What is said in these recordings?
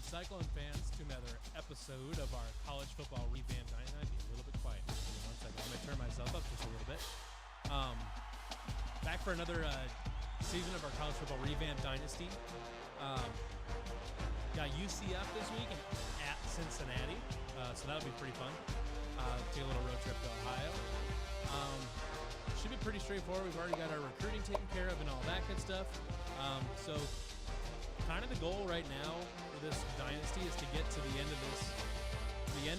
Cyclone fans, to another episode of our college football Revamped Dynasty. I'd be a little bit quiet. Give me 1 second. I'm going to turn myself up just a little bit. Back for another season of our college football Revamped Dynasty. Got UCF this week and at Cincinnati, so that'll be pretty fun. Take a little road trip to Ohio. Should be pretty straightforward. We've already got our recruiting taken care of and all that good stuff. So kind of the goal right now for this dynasty is to get to the end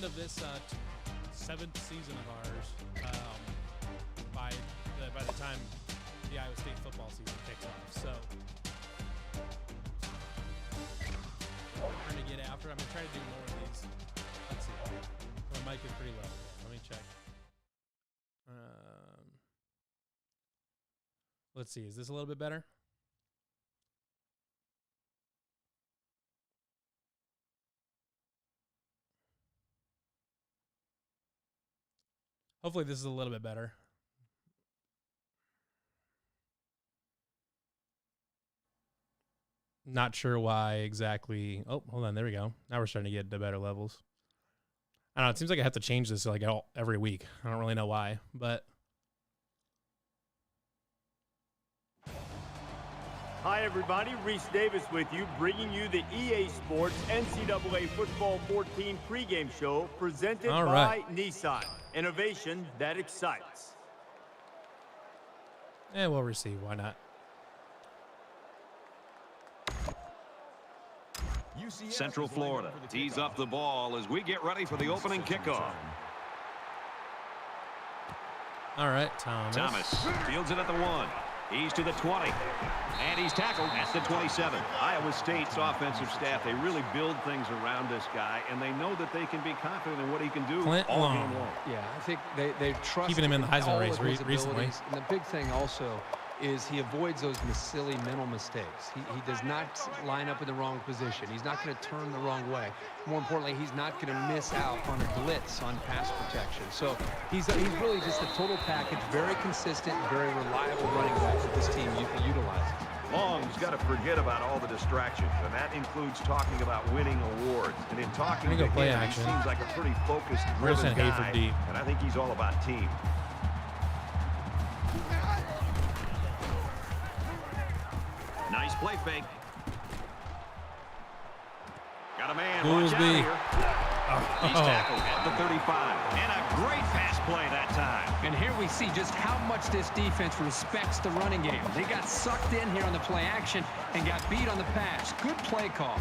of this 7th season of ours by the time the Iowa State football season kicks off. So we're going to get after it. I'm going to try to do more of these. Let's see. My mic is pretty low. Let me check. Let's see. Is this a little bit better? Hopefully this is a little bit better. Not sure why exactly. Oh, hold on. There we go. Now we're starting to get to better levels. I don't know. It seems like I have to change this like every week. I don't really know why, but. Hi, everybody. Reese Davis with you, bringing you the EA Sports NCAA Football 14 pregame show presented by Nissan. Innovation that excites. Yeah, we'll receive. Why not? Central Florida tees up the ball as we get ready for the opening kickoff. All right, Thomas fields it at the 1. He's to the 20, and he's tackled at the 27. Iowa State's offensive staff, they really build things around this guy, and they know that they can be confident in what he can do all game long. Yeah, I think they trust keeping him in the Heisman race recently. And the big thing also is he avoids those silly mental mistakes. He does not line up in the wrong position. He's not going to turn the wrong way. More importantly, he's not going to miss out on a blitz on pass protection. So he's really just a total package, very consistent, very reliable running back that this team utilizes. Long's got to forget about all the distractions, and that includes talking about winning awards. And in talking to him, he seems like a pretty focused, driven guy, and I think he's all about team. Nice play fake. Got a man. Watch out here. He's tackled at the 35. And a great pass play that time. And here we see just how much this defense respects the running game. They got sucked in here on the play action and got beat on the pass. Good play call.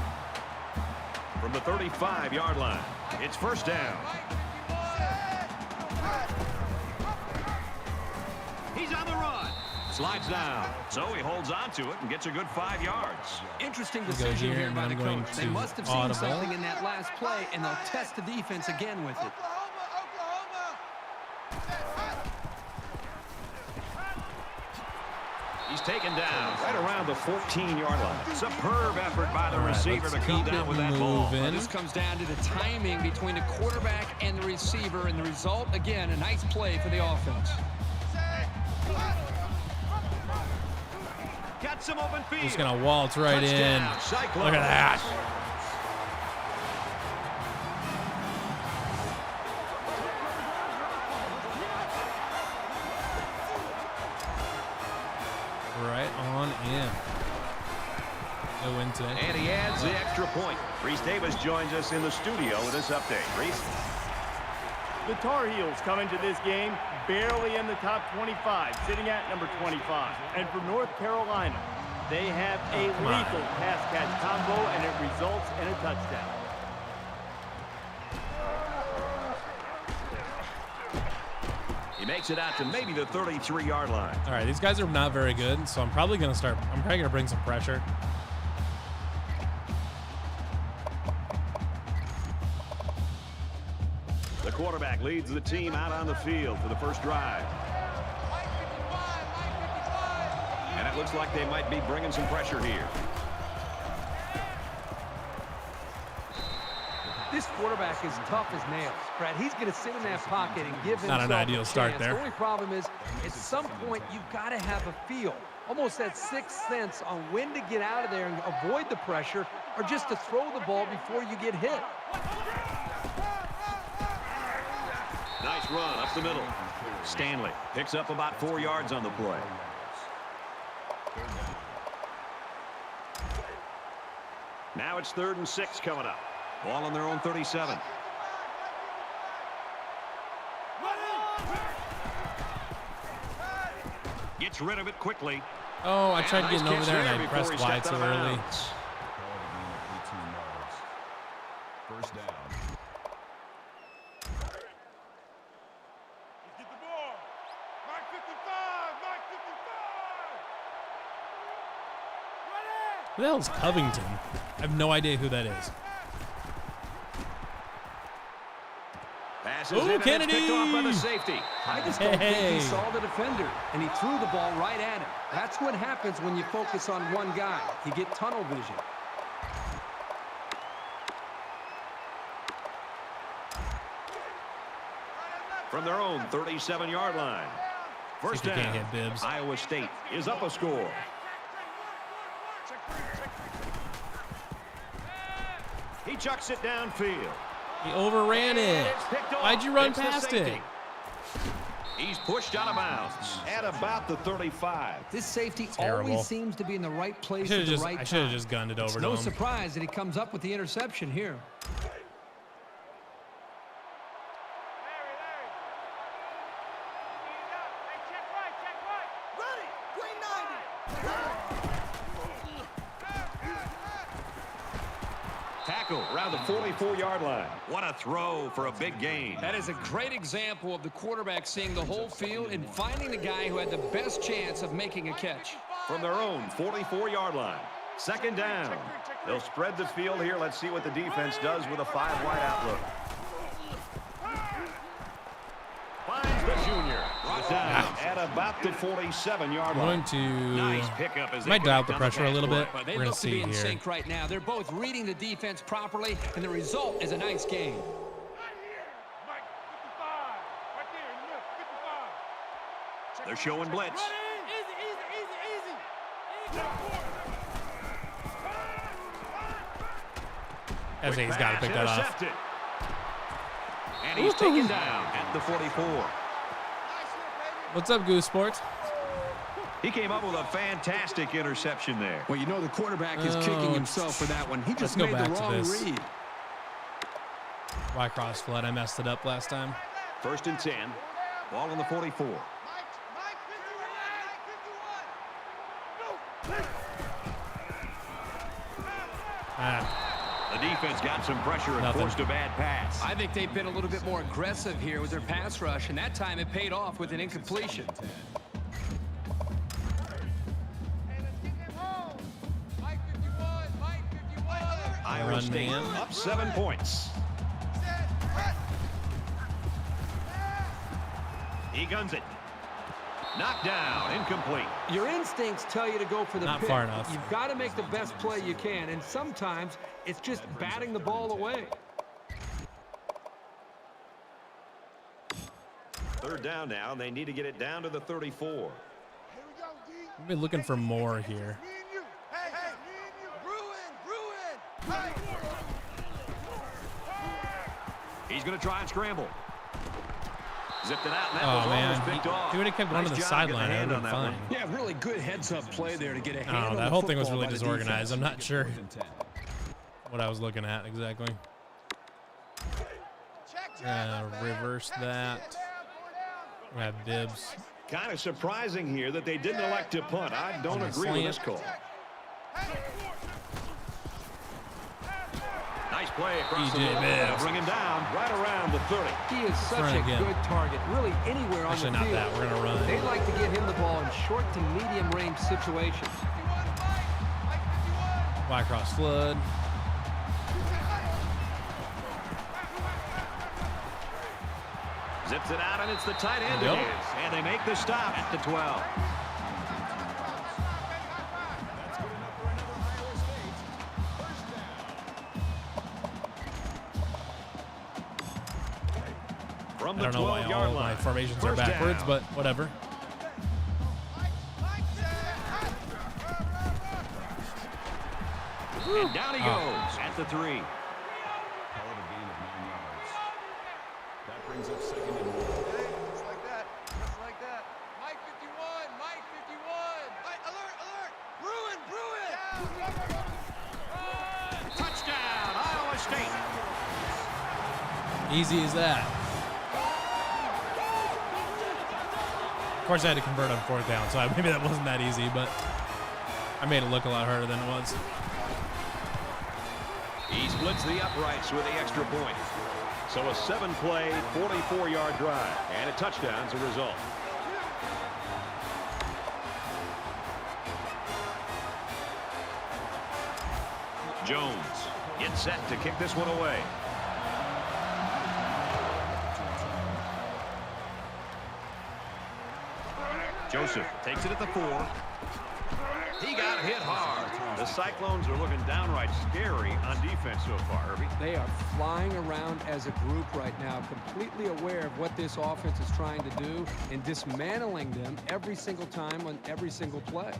From the 35-yard line, it's first down. He's on the run. Slides down, so he holds on to it and gets a good 5 yards. Interesting decision here by the coach. They must have seen something in that last play, and they'll test the defense again with it. He's taken down right around the 14-yard line. Superb effort by the receiver to come down with that ball. This comes down to the timing between the quarterback and the receiver, and the result, again, a nice play for the offense. Got some open field. Just gonna waltz right in. Cyclones. Look at that. Right on in. No win today. And he adds the extra point. Reese Davis joins us in the studio with this update. Reese. The Tar Heels come into this game barely in the top 25, sitting at number 25. And for North Carolina, they have a lethal pass-catch combo, and it results in a touchdown. He makes it out to maybe the 33-yard line. All right, these guys are not very good, so I'm probably going to bring some pressure. The quarterback leads the team out on the field for the first drive. And it looks like they might be bringing some pressure here. This quarterback is tough as nails, Brad. He's going to sit in that pocket and give himself not an ideal a start chance. there. The only problem is, at some point, you've got to have a feel almost that sixth sense on when to get out of there and avoid the pressure or just to throw the ball before you get hit. Nice run up the middle. Stanley picks up about 4 yards on the play. Now it's 3rd and 6 coming up. Ball on their own 37. Gets rid of it quickly. Oh, I tried getting over there and I pressed Y too early. First down. Get the ball. Mark 55. Mark 55. Who the hell is Covington? I have no idea who that is. Ooh, Kennedy! Picked off by the safety. I just don't think he saw the defender, and he threw the ball right at him. That's what happens when you focus on one guy. You get tunnel vision. From their own 37-yard line. First down. Can't hit Bibbs. Iowa State is up a score. He chucks it downfield. He overran it. Why'd you run past it? He's pushed out of bounds at about the 35. This safety Terrible. always seems to be in the right place I at the right time. should have just gunned it over to No him. surprise that he comes up with the interception here. Tackle around the 44-yard line. What a throw for a big gain. That is a great example of the quarterback seeing the whole field and finding the guy who had the best chance of making a catch. From their own 44-yard line. Second down. They'll spread the field here. Let's see what the defense does with a 5-wide outlook. Finds the junior. Brought down at about the 47-yard line. I'm going to Nice pickup as they might dial up the break down pressure a little bit. But they We're going look to to be see in here. sync right now. They're both reading the defense properly, and the result is a nice game. Mike 55. Right there in the middle. 55. They're showing blitz. SA's got to pick that off. Intercepted. And he's taken down at the 44. What's up, Goose Sports? He came up with a fantastic interception there. Well, you know the quarterback is kicking himself for that one. He just go made back the to wrong this. read. Y cross flood. I messed it up last time. 1st and 10. Ball on the 44. The defense got some pressure and Nothing. forced a bad pass. I think they've been a little bit more aggressive here with their pass rush, and that time it paid off with an incompletion. Iowa Run State man. up 7 points. He guns it. Knocked down, incomplete. Your instincts tell you to go for the Not pick. far enough. You've got to make the best play you can, and sometimes it's just batting the ball away. 3rd down now, and they need to get it down to the 34. We've been looking for more here. He's going to try and scramble. Zipped it out, and that Oh, was almost man. picked off. He would have kept going to the Nice job getting sideline. a I hand would on have that been one. fine. Yeah, really good heads-up play there to get a hand Oh, on that the whole thing was football really by the disorganized. defense. I'm not sure what I was looking at exactly. Reverse that. We have Bibbs. Kind of surprising here that they didn't elect to punt. I don't agree with this call. Nice play across the DJ middle. Bibbs. Bring him down right around the 30. He is such Run a again. good target, really anywhere on Actually, the not field. that. We're going to run. They like to get him the ball in short to medium range situations. Y cross flood. Zips it out, and it's the tight end Yep. again. And they make the stop at the 12. From I the don't know why 12-yard all my line. formations are First backwards, down. but whatever. And down he goes at the 3. Call it a gain of 9 yards. That brings up 2nd and 1. Just like that. Just like that. Mike 51. Mike 51. Mike, alert, alert. Bruin, Bruin. Touchdown, Iowa State. Easy as that. Of course, I had to convert on 4th down, so maybe that wasn't that easy, but I made it look a lot harder than it was. He splits the uprights with the extra point. So a 7-play, 44-yard drive, and a touchdown's a result. Jones gets set to kick this one away. Joseph takes it at the 4. He got hit hard. The Cyclones are looking downright scary on defense so far, Herbie. They are flying around as a group right now, completely aware of what this offense is trying to do and dismantling them every single time on every single play.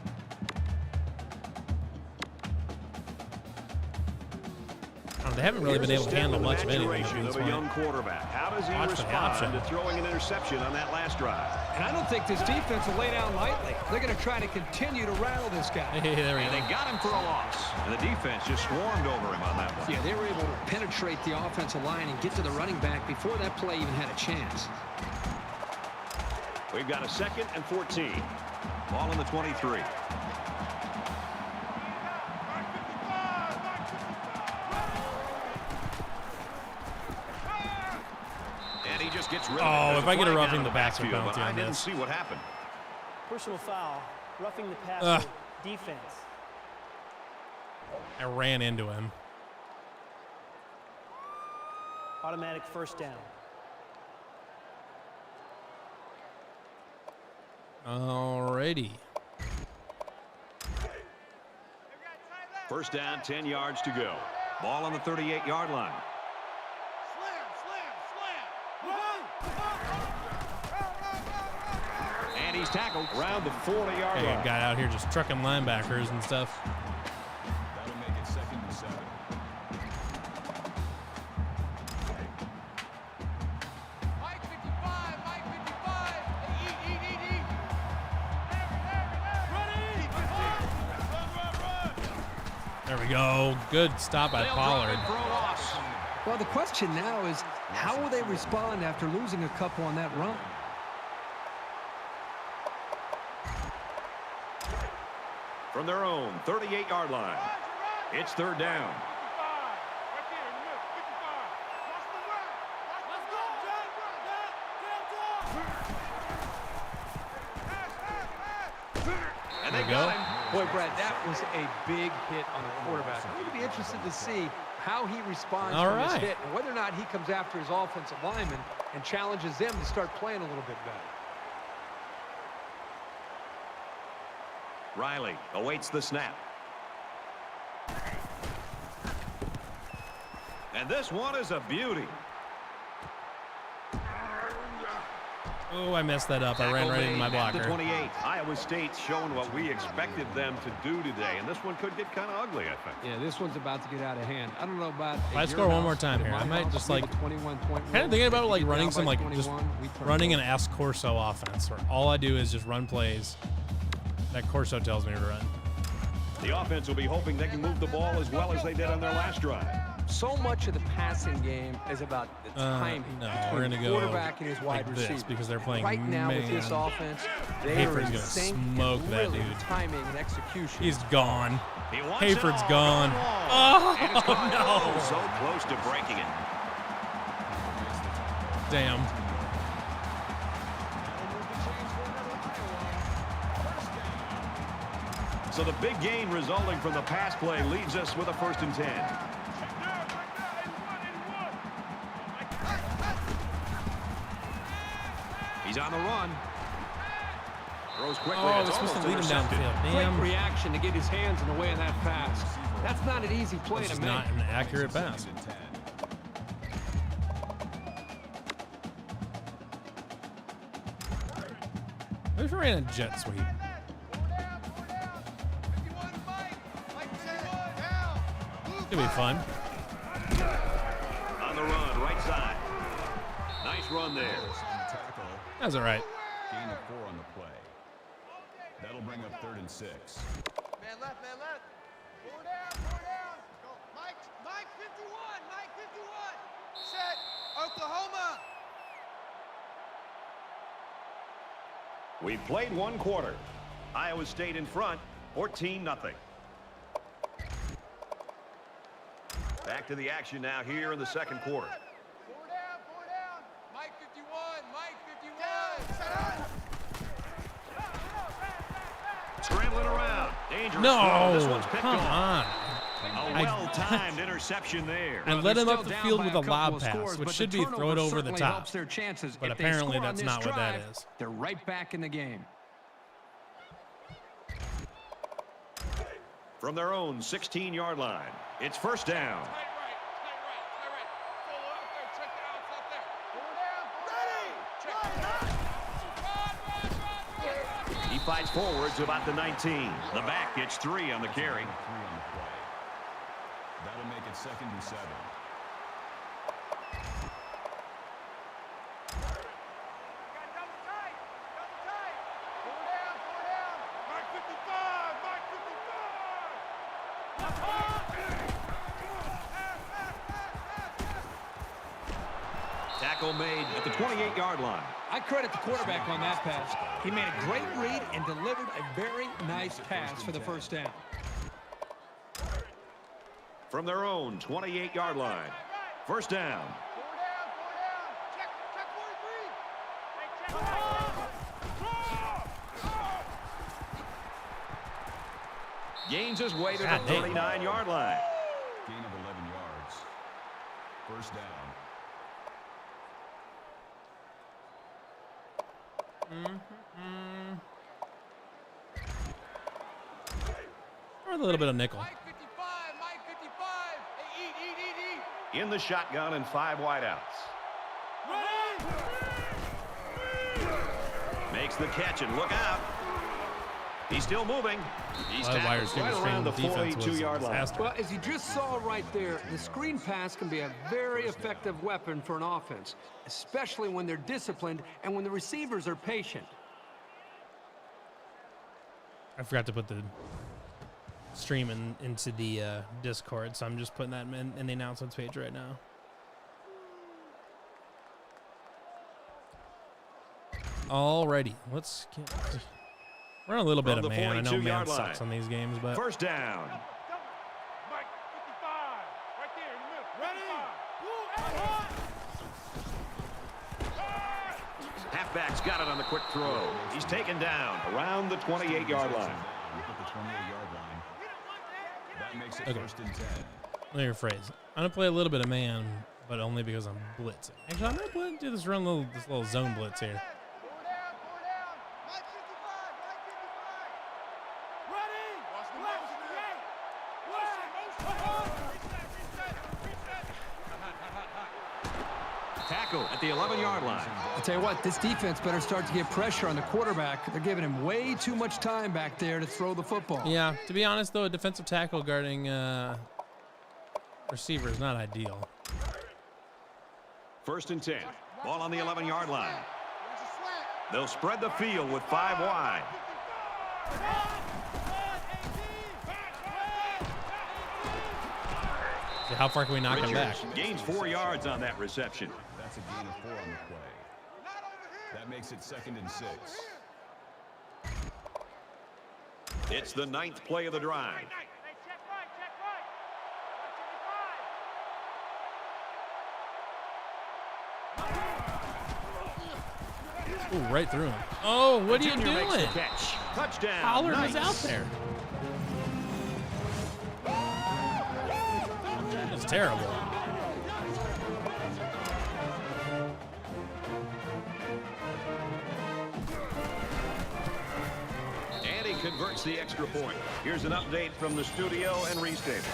They haven't really been able to handle much of anything. Of a young quarterback. How does he respond to throwing an interception on that last drive? And I don't think this defense will lay down lightly. They're going to try to continue to rattle this guy. Hey, there we go. They got him for a loss. And the defense just swarmed over him on that one. Yeah, they were able to penetrate the offensive line and get to the running back before that play even had a chance. We've got a 2nd and 14. Ball in the 23. Oh, if I get a roughing the passer penalty on this. I didn't see what happened. Personal foul, roughing the passer, defense. I ran into him. Automatic 1st down. Alrighty. 1st down, 10 yards to go. Ball on the 38-yard line. And he's tackled around the 40-yard line. Got out here just trucking linebackers and stuff. That'll make it 2nd and 7. Mike 55. Mike 55. Eat. There we go. Good stop by Pollard. Well, the question now is, how will they respond after losing a couple on that run? From their own 38-yard line. It's 3rd down. And they got him. Boy, Brad, that was a big hit on the quarterback. I'm going to be interested to see how he responds to this hit and whether or not he comes after his offensive lineman and challenges them to start playing a little bit better. Riley awaits the snap. And this one is a beauty. Oh, I messed that up. I ran right into my blocker. The 28. Iowa State's showing what we expected them to do today, and this one could get kind of ugly, I think. Yeah, this one's about to get out of hand. I don't know about. If I score one more time here, I might just like kind of thinking about like running some like just running an S Corso offense, where all I do is just run plays that Corso tells me to run. The offense will be hoping they can move the ball as well as they did on their last drive. So much of the passing game is about the timing between the quarterback and his wide receiver. Because they're playing right now with this offense, they are in sync and really timing and execution. He's gone. Hayford's gone. Oh, no. So close to breaking it. Damn. So the big gain resulting from the pass play leaves us with a 1st and 10. He's on the run. Throws quickly. Oh, they're supposed to lead him downfield. Damn. Quick reaction to get his hands in the way of that pass. That's not an easy play to make. Not an accurate pass. What if we ran a jet sweep? It'll be fun. On the run, right side. Nice run there. That's all right. Gain of 4 on the play. That'll bring up 3rd and 6. Man left, man left. 4 down, 4 down. Go. Mike 51, Mike 51. Set, Oklahoma. We've played 1 quarter. Iowa State in front, 14-0. Back to the action now here in the second quarter. 4 down. Mike 51, Mike 51. Set up. Scrambling around. Dangerous. No, This one's picked come off. on. A well-timed interception there. I led him up the field with a lob pass, which should be throw it over the top. Their chances. But If they apparently score on that's this not what that drive, is. They're right back in the game. From their own 16-yard line, it's first down. Tight right. Full out there. Check the outs out there. 4 down. Ready. He fights forward to about the 19. The back gets 3 on the carry. 3 on the play. That'll make it 2nd and 7. Double tight. 4 down. Mike 55. Mike 55. Tackle made at the 28-yard line. I credit the quarterback on that pass. He made a great read and delivered a very nice pass for the first down. From their own 28-yard line, first down. 4 down. Check 43. Gains his way to the God dang. 39-yard line. Gain of 11 yards. First down. Or a little bit of nickel. Mike 55. Mike 55. Hey, eat. In the shotgun and 5 wideouts. Makes the catch and look out. He's still moving. He's A lot of wide tackled right receivers around the defense was a 42-yard line. disaster. Well, as you just saw right there, the screen pass can be a very effective weapon for an offense, especially when they're disciplined and when the receivers are patient. I forgot to put the stream into the Discord, so I'm just putting that in the announcements page right now. Alrighty, let's get... We're on a little bit From of the man. I know 42-yard man sucks line. on these games, but First down. Mike 55. Right there in the middle. Ready. Halfback's got it on the quick throw. He's taken down around the 28-yard line. Look at the 28-yard line. That makes it Okay. 1st and 10. let me rephrase. I'm gonna play a little bit of man, but only because I'm blitzing. Actually, I'm gonna do this little zone blitz here. 4 down. Mike 55. Mike 55. Ready. Watch the motion. Tackle at the 11-yard line. I'll tell you what, this defense better start to get pressure on the quarterback. They're giving him way too much time back there to throw the football. Yeah, to be honest though, a defensive tackle guarding receiver is not ideal. 1st and 10. Ball on the 11-yard line. There's a slant. They'll spread the field with 5 wide. See, how far can we knock him back? Richards gains 4 yards on that reception. That's a gain of 4 on the play. That makes it 2nd and 6. It's the 9th play of the drive. Hey, check right. Ooh, right through him. Oh, what are you Junior makes the doing? catch. Touchdown. Pollard Nice. was out there. It's terrible. And he converts the extra point. Here's an update from the studio and Restable.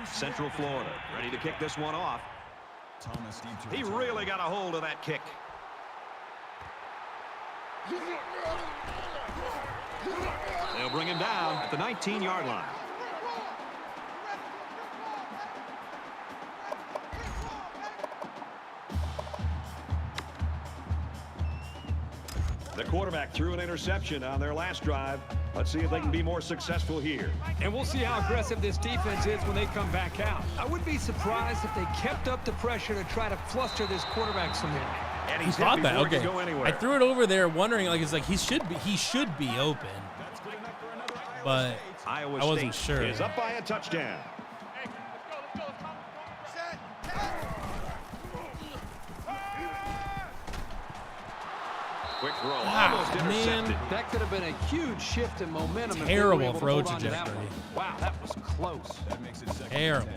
Central Florida ready to kick this one off. Thomas deep to He return. really got a hold of that kick. They'll bring him down at the 19-yard line. The quarterback threw an interception on their last drive. Let's see if they can be more successful here. And we'll see how aggressive this defense is when they come back out. I wouldn't be surprised if they kept up the pressure to try to fluster this quarterback some more. And He thought that. Okay. I threw it over there wondering, like, it's like he should be open. But Iowa I wasn't State sure. is up by a touchdown. Quick throw, almost intercepted. That could have been a huge shift in momentum. Terrible throw trajectory. Wow, that was close. That makes it second. Terrible.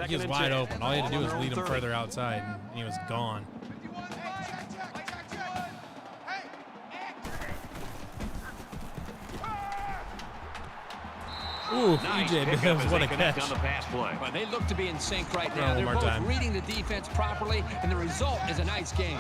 He was wide open. All he had to do was lead him further outside, and he was gone. Ooh, Nice EJ pickup Bills, as what they a connect catch. on the pass play. But they look to be in sync right One now. They're more both time. reading the defense properly, and the result is a nice game.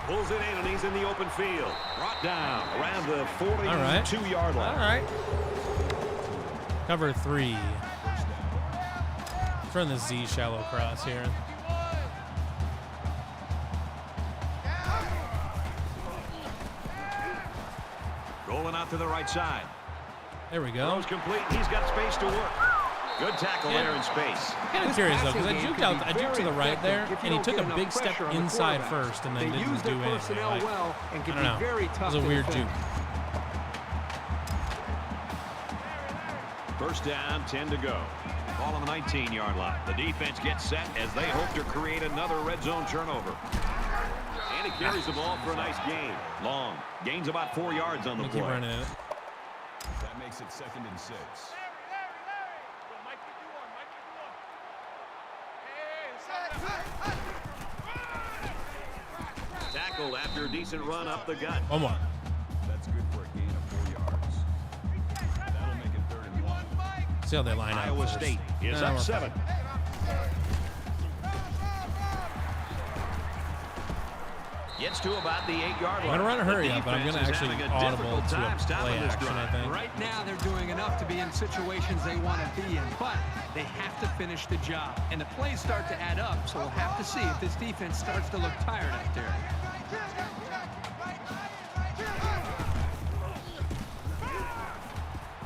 Pulls it in, and he's in the open field. Brought down around the 42-yard line. All right. Cover 3. Let's run the Z shallow cross here. Rolling out to the right side. There we go. Throws complete. He's got space to work. Good tackle there in space. Kind of curious though, because I juked to the right there, and he took a big step inside first, and then didn't do anything. Like, I don't know. It was a weird juke. First down, 10 to go. Ball on the 19-yard line. The defense gets set as they hope to create another red zone turnover. And he carries the ball for a nice gain. Long. Gains about 4 yards on the play. Keep running it. That makes it 2nd and 6. Tackled after a decent run up the gut. One more. That's good for a gain of 4 yards. That'll make it 3rd and 1. See how they line up. Iowa first. State is Nah, up we're 7. Gets to about the 8-yard line. I'm going to run a hurry up, but I'm going to Defense is actually having a audible difficult to time a stopping play this action, I drive. think. Right now, they're doing enough to be in situations they want to be in, but they have to finish the job. And the plays start to add up, so we'll have to see if this defense starts to look tired out there.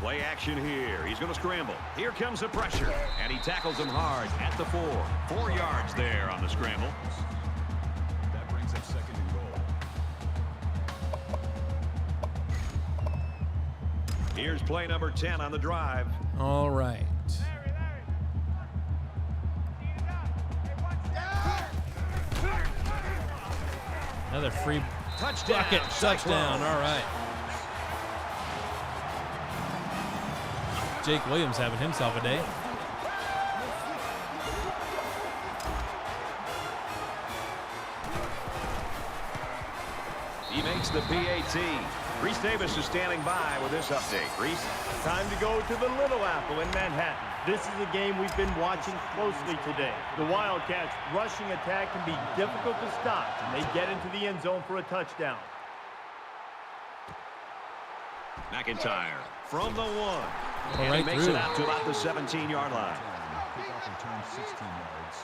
Play action here. He's going to scramble. Here comes the pressure. And he tackles him hard at the 4. 4 yards there on the scramble. That brings up 2nd and goal. Here's play number 10 on the drive. All right. Another free Touchdown. bucket. Touchdown. All right. Jake Williams having himself a day. He makes the PAT. Reese Davis is standing by with this update. Reese? Time to go to the Little Apple in Manhattan. This is a game we've been watching closely today. The Wildcats' rushing attack can be difficult to stop, and they get into the end zone for a touchdown. McIntyre from the 1. Well, And right he makes through. it out to about the 17-yard line. Kickoff return 16 yards.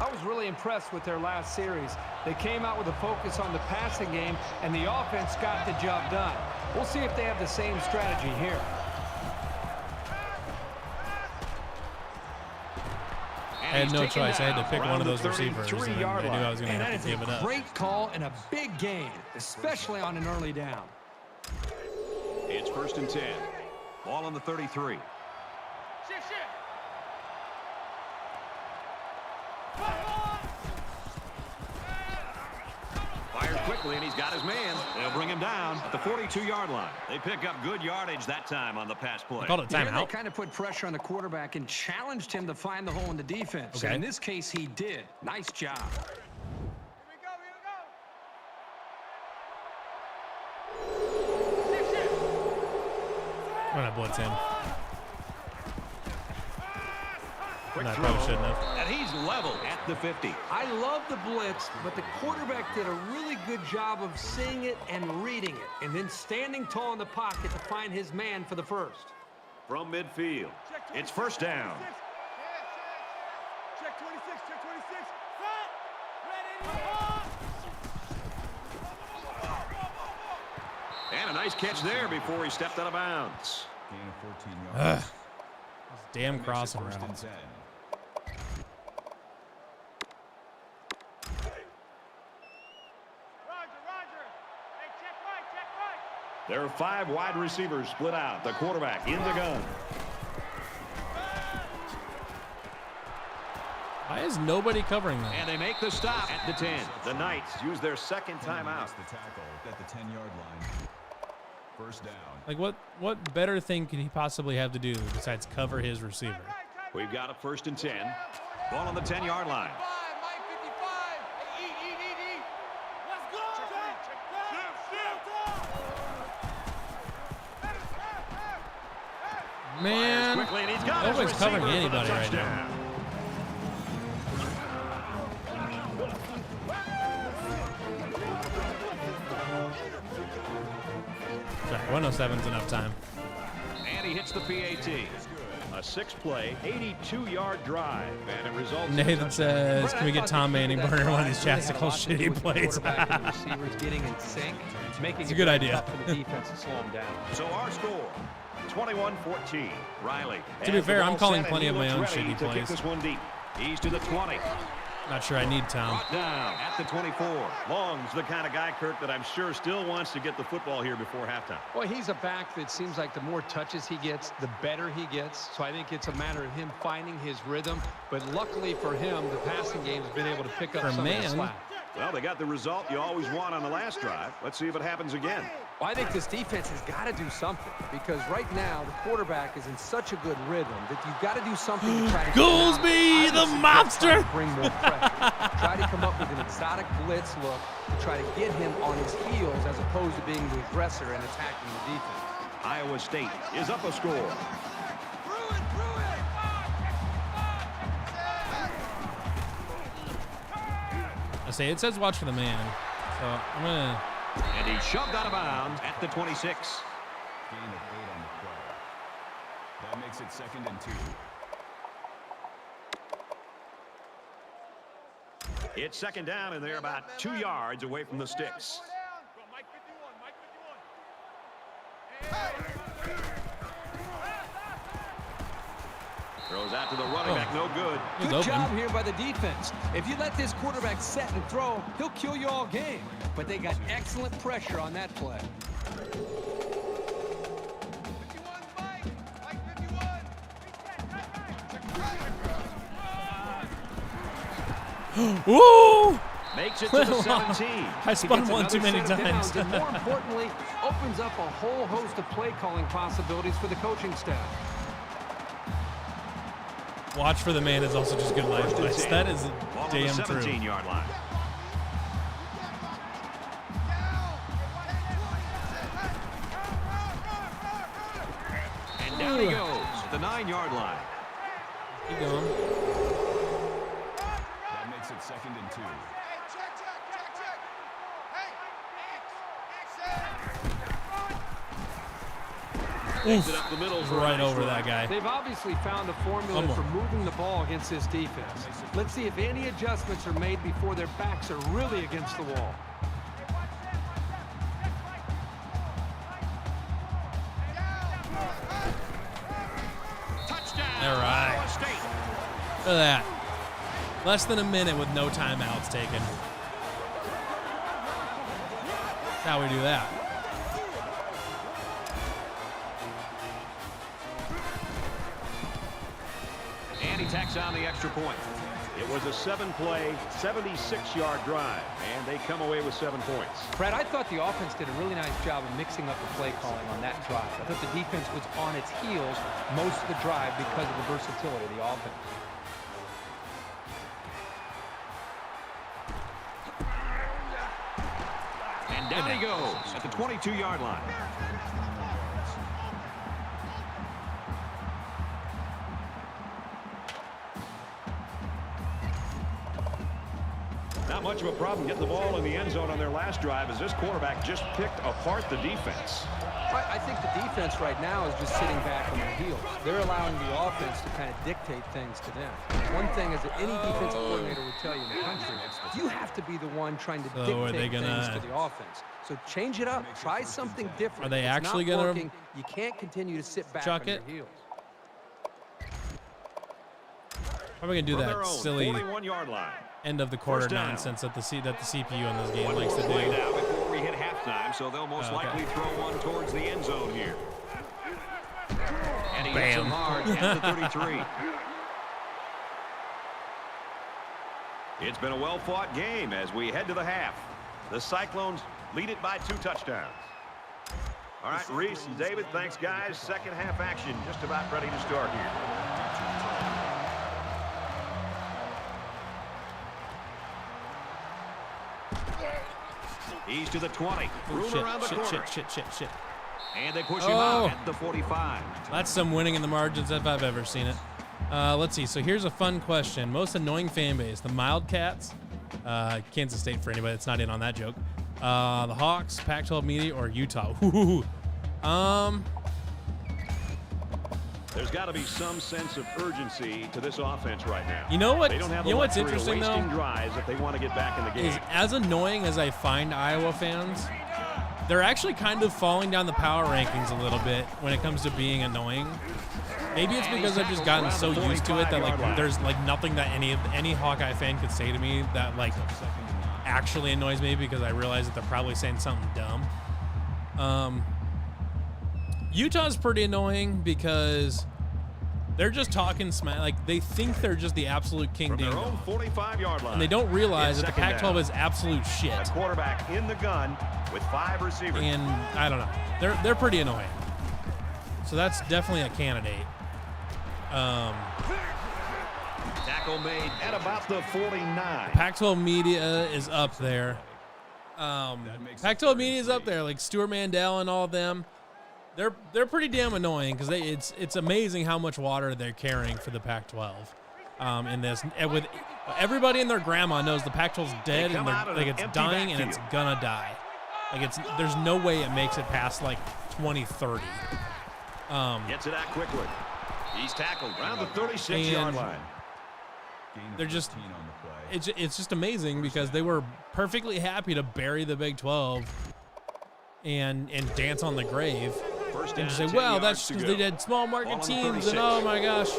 I was really impressed with their last series. They came out with a focus on the passing game, and the offense got the job done. We'll see if they have the same strategy here. I had no choice. I had to pick one of those receivers, and I knew I was going to And that have is to give it a up. great call and a big gain, especially on an early down. It's 1st and 10. Ball on the 33. Fired quickly, and he's got his man. They'll bring him down at the 42-yard line. They pick up good yardage that time on the pass play. I called it Here they timeout. kind of put pressure on the quarterback and challenged him to find the hole in the defense. Okay. And in this case, he did. Nice job. I'm gonna blitz him. Quick No, I throw. probably shouldn't have. And he's level at the 50. I love the blitz, but the quarterback did a really good job of seeing it and reading it, and then standing tall in the pocket to find his man for the first. From midfield, it's first down. Check 26, check 26. And a nice catch there before he stepped out of bounds. Gain of 14 yards. Damn Makes it crossing first and route. 10. Roger. Hey, check right. There are 5 wide receivers split out. The quarterback in the gun. Why is nobody covering that? And they make the stop at the 10. The Knights use their second timeout. Makes the tackle at the 10-yard line. First down. Like, what better thing could he possibly have to do besides cover his receiver? We've got a first and 10. Ball on the 10-yard line. Mike 55. Hey, eat. Let's go. Shift. Man, Quickly, and he's got his nobody's covering receiver for the anybody right now. touchdown. Sorry, 107's enough time. And he hits the PAT. A 6-play, 82-yard drive, and it results in a Nathan touchdown. says, can we get Tom Manning burning one of these Chasticle shitty plays? Quarterback and receivers getting in sync, making It's a it good very idea. tough for the defense to slow them down. So our score, 21-14. Riley. To be has the fair, I'm ball calling set, plenty and of he my looks own ready shitty to kick plays. this one deep. He's to the 20. Not sure I need Tom. Brought down at the 24. Long's the kind of guy, Kirk, that I'm sure still wants to get the football here before halftime. Well, he's a back that seems like the more touches he gets, the better he gets. So I think it's a matter of him finding his rhythm. But luckily for him, the passing game has been able to pick up For some of the man. slack. Well, they got the result you always want on the last drive. Let's see if it happens again. Well, I think this defense has got to do something because right now the quarterback is in such a good rhythm that you've got to do something to try to get him out of it. Goolsby, I the would suggest monster! trying to bring more pressure. Try to come up with an exotic blitz look to try to get him on his heels as opposed to being the aggressor and attacking the defense. Iowa State is up a score. I say it says watch for the man. So I'm gonna. And he's shoved out of bounds at the 26. Gain of 8 on the play. That makes it second and 2. It's second down, and they're about 2 yards away from the sticks. Go, Mike 51. Throws out to the running back, no good. He's Good open. job here by the defense. If you let this quarterback set and throw, he'll kill you all game. But they got excellent pressure on that play. 51, Mike 51. Woo! Makes it to the 17. I spun He gets one too another many set of times. downs, and more importantly, opens up a whole host of play calling possibilities for the coaching staff. Watch for the man is also just good life First and advice. 10. That is Ball on the damn true. 17-yard line. And down he goes at the 9-yard line. Keep going. That makes it second and 2. Hey, check. Hey, Takes it up the middle for a Right nice over run. that guy. They've obviously found a formula One more. for moving the ball against this defense. Let's see if any adjustments are made before their backs are really against the wall. Touchdown. All right. Iowa State. Look at that. Less than a minute with no timeouts taken. That's how we do that. And he tacks on the extra point. It was a 7-play, 76-yard drive, and they come away with 7 points. Brad, I thought the offense did a really nice job of mixing up the play calling on that drive. I thought the defense was on its heels most of the drive because of the versatility of the offense. And down he goes at the 22-yard line. Not much of a problem getting the ball in the end zone on their last drive as this quarterback just picked apart the defense. I think the defense right now is just sitting back on their heels. They're allowing the offense to kind of dictate things to them. One thing is that any defensive coordinator would tell you in the country, you have to be the one trying to dictate things to the offense. So change it up. Try something different. Are they actually going to? You can't continue to sit back on your heels. How are we going to do that silly 41-yard line. end of the quarter nonsense that the CPU in this game likes to do? Now before we hit halftime, so they'll most likely throw one towards the end zone here. And he hits him hard at the 33. It's been a well-fought game as we head to the half. The Cyclones lead it by 2 touchdowns. All right, Reese and David, thanks, guys. Second half action just about ready to start here. He's to the 20. Around the corner. Shit. And they push him out at the 45. That's some winning in the margins if I've ever seen it. Let's see. So here's a fun question. Most annoying fan base, the Wildcats, Kansas State for anybody that's not in on that joke, the Hawks, Pac-12 Media, or Utah? There's got to be some sense of urgency to this offense right now. You know what? They don't have you know what's interesting though? Drives if they want to get back in the game. Is as annoying as I find Iowa fans, they're actually kind of falling down the power rankings a little bit when it comes to being annoying. Maybe it's because I've just gotten so used to it that like there's like nothing that any Hawkeye fan could say to me that like actually annoys me because I realize that they're probably saying something dumb. Utah's pretty annoying because they're just talking smack. Like they think they're just the absolute king From their own 45-yard line. and they don't realize that the Pac-12 is absolute shit. A quarterback in the gun with 5 receivers. And I don't know. They're pretty annoying. So that's definitely a candidate. Tackle made at about the 49. Pac-12 Media is up there. Pac-12 Media is up there. Like Stuart Mandel and all of them. They're pretty damn annoying because it's amazing how much water they're carrying for the Pac-12 in this. And with everybody and their grandma knows the Pac-12's dead and like it's dying and it's gonna die. Like there's no way it makes it past like 2030. Gets it out quickly. He's tackled around the 36-yard line. They're just it's just amazing because they were perfectly happy to bury the Big 12 and dance on the grave. And just say, well, that's because they had small market teams, and oh my gosh,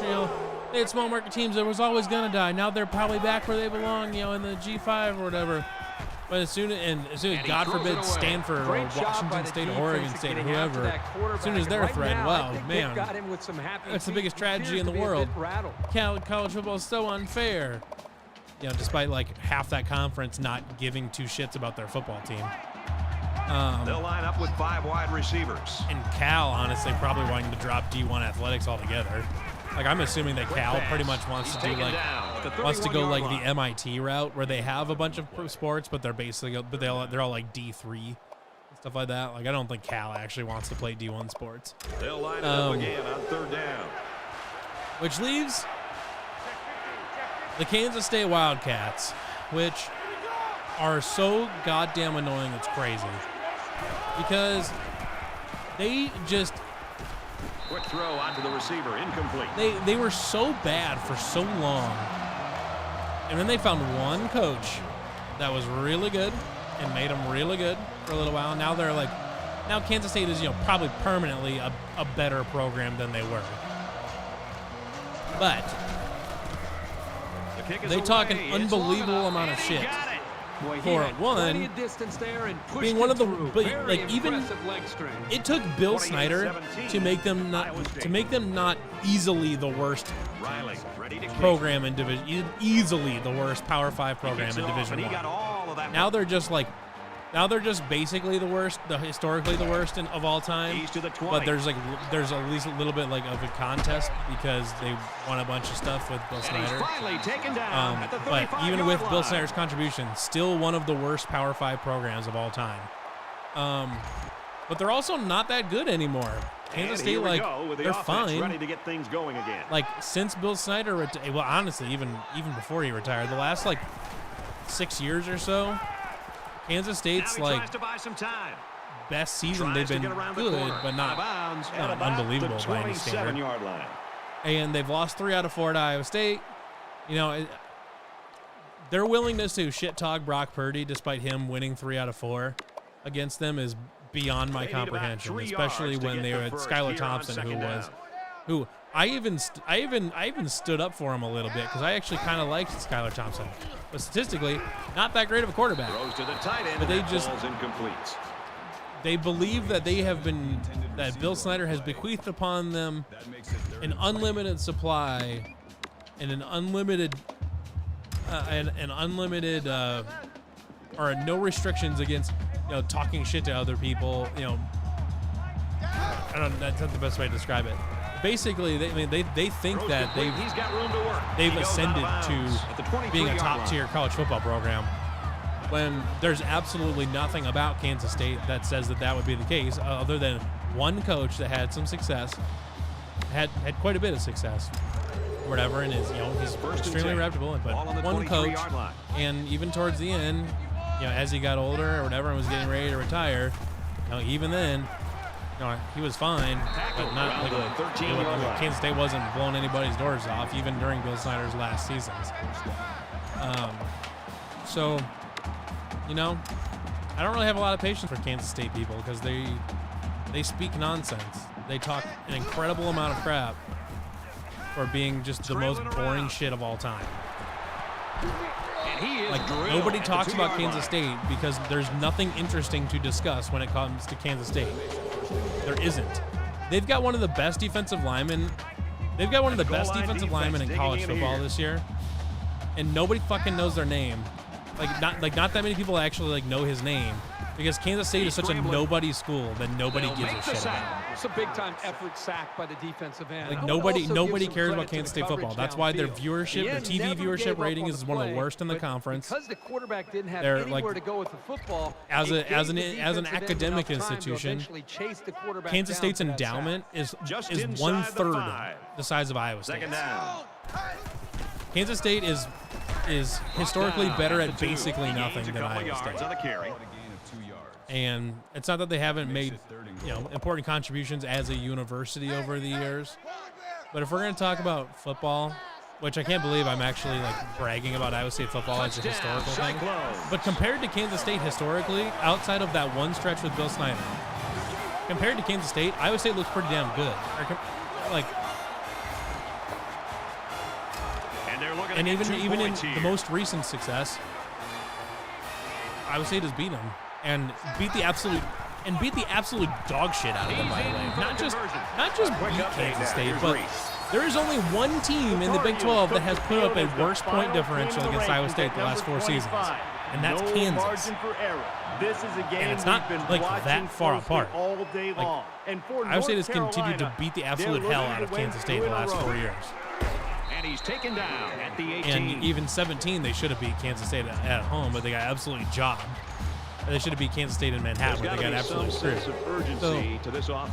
they had small market teams that was always gonna die. Now they're probably back where they belong, in the G5 or whatever. But as soon as God forbid, Stanford or Washington State or Oregon State or whoever, as soon as they're threatened, wow, man, that's the biggest tragedy in the world. College football is so unfair. Despite like half that conference not giving 2 shits about their football team. They'll line up with 5 wide receivers. And Cal, honestly, probably wanting to drop D1 athletics altogether. Like I'm assuming that Cal pretty much wants to go like the MIT route where they have a bunch of sports, but they're basically they're all like D3 and stuff like that. Like I don't think Cal actually wants to play D1 sports. They'll line it up again on 3rd down. Which leaves the Kansas State Wildcats, which are so goddamn annoying it's crazy. Because they just quick throw onto the receiver, incomplete. They were so bad for so long. And then they found one coach that was really good and made them really good for a little while. Now they're like, now Kansas State is, probably permanently a better program than they were. But they talk an unbelievable amount of shit. For one, being one of the, it took Bill Snyder to make them not easily the worst program in Division, easily the worst Power 5 program in Division I. Now they're just basically the worst, historically the worst of all time. But there's at least a little bit of a contest because they won a bunch of stuff with Bill Snyder. But even with Bill Snyder's contribution, still one of the worst Power 5 programs of all time. But they're also not that good anymore. Kansas State, they're fine. Ready to get things going again. Since Bill Snyder, honestly, even before he retired, the last 6 years or so, Kansas State's like tries to buy some time. best season they've been good, but not unbelievable by any standard. 27-yard line. And they've lost 3 out of 4 to Iowa State. You know, their willingness to shit talk Brock Purdy despite him winning 3 out of 4 against them is beyond my comprehension, especially when they had Skylar Thompson, who I even stood up for him a little bit because I actually kind of liked Skylar Thompson, but statistically not that great of a quarterback. Throws to the tight end, but they and just ball's incomplete. they believe that that Bill Snyder has bequeathed upon them an unlimited supply and an unlimited or no restrictions against, you know, talking shit to other people. You know, I don't know, that's not the best way to describe it. Basically, they think that they've ascended to being a top-tier college football program when there's absolutely nothing about Kansas State that says that would be the case, other than one coach that had some success, had quite a bit of success, whatever, and he's extremely reputable. But one coach, and even towards the end, you know, as he got older or whatever and was getting ready to retire, you know, even then, you know, he was fine, but not like Kansas State wasn't blowing anybody's doors off, even during Bill Snyder's last seasons. So, you know, I don't really have a lot of patience for Kansas State people because they speak nonsense. They talk an incredible amount of crap for being just the most boring shit of all time. Like, nobody talks about Kansas State because there's nothing interesting to discuss when it comes to Kansas State. There isn't. They've got one of the best defensive linemen. They've got one of the best defensive linemen in college football this year, and nobody fucking knows their name. Not that many people actually know his name, because Kansas State is such a nobody school that nobody gives a shit about. It's a big-time effort sack by the defensive end. Like, nobody cares about Kansas State football. That's why their viewership, their TV viewership rating is one of the worst in the conference. Because the quarterback didn't have anywhere to go with the football, as an academic institution, Kansas State's endowment is 1/3 the size of Iowa State. Kansas State is historically better at basically nothing than Iowa State. And it's not that they haven't made, you know, important contributions as a university over the years, but if we're going to talk about football, which I can't believe I'm actually bragging about Iowa State football as a historical thing, but compared to Kansas State historically, outside of that one stretch with Bill Snyder, compared to Kansas State, Iowa State looks pretty damn good. And even in the most recent success, Iowa State has beat them and beat the absolute dog shit out of them, by the way. Not just beat Kansas State, but there is only one team in the Big 12 that has put up a worse point differential against Iowa State the last 4 seasons, and that's Kansas. And it's not that far apart. Iowa State has continued to beat the absolute hell out of Kansas State the last 4 years. And he's taken down at the 18. And even 17, they should have beat Kansas State at home, but they got absolutely jobbed. They should have beat Kansas State in Manhattan, but they got absolutely screwed. So,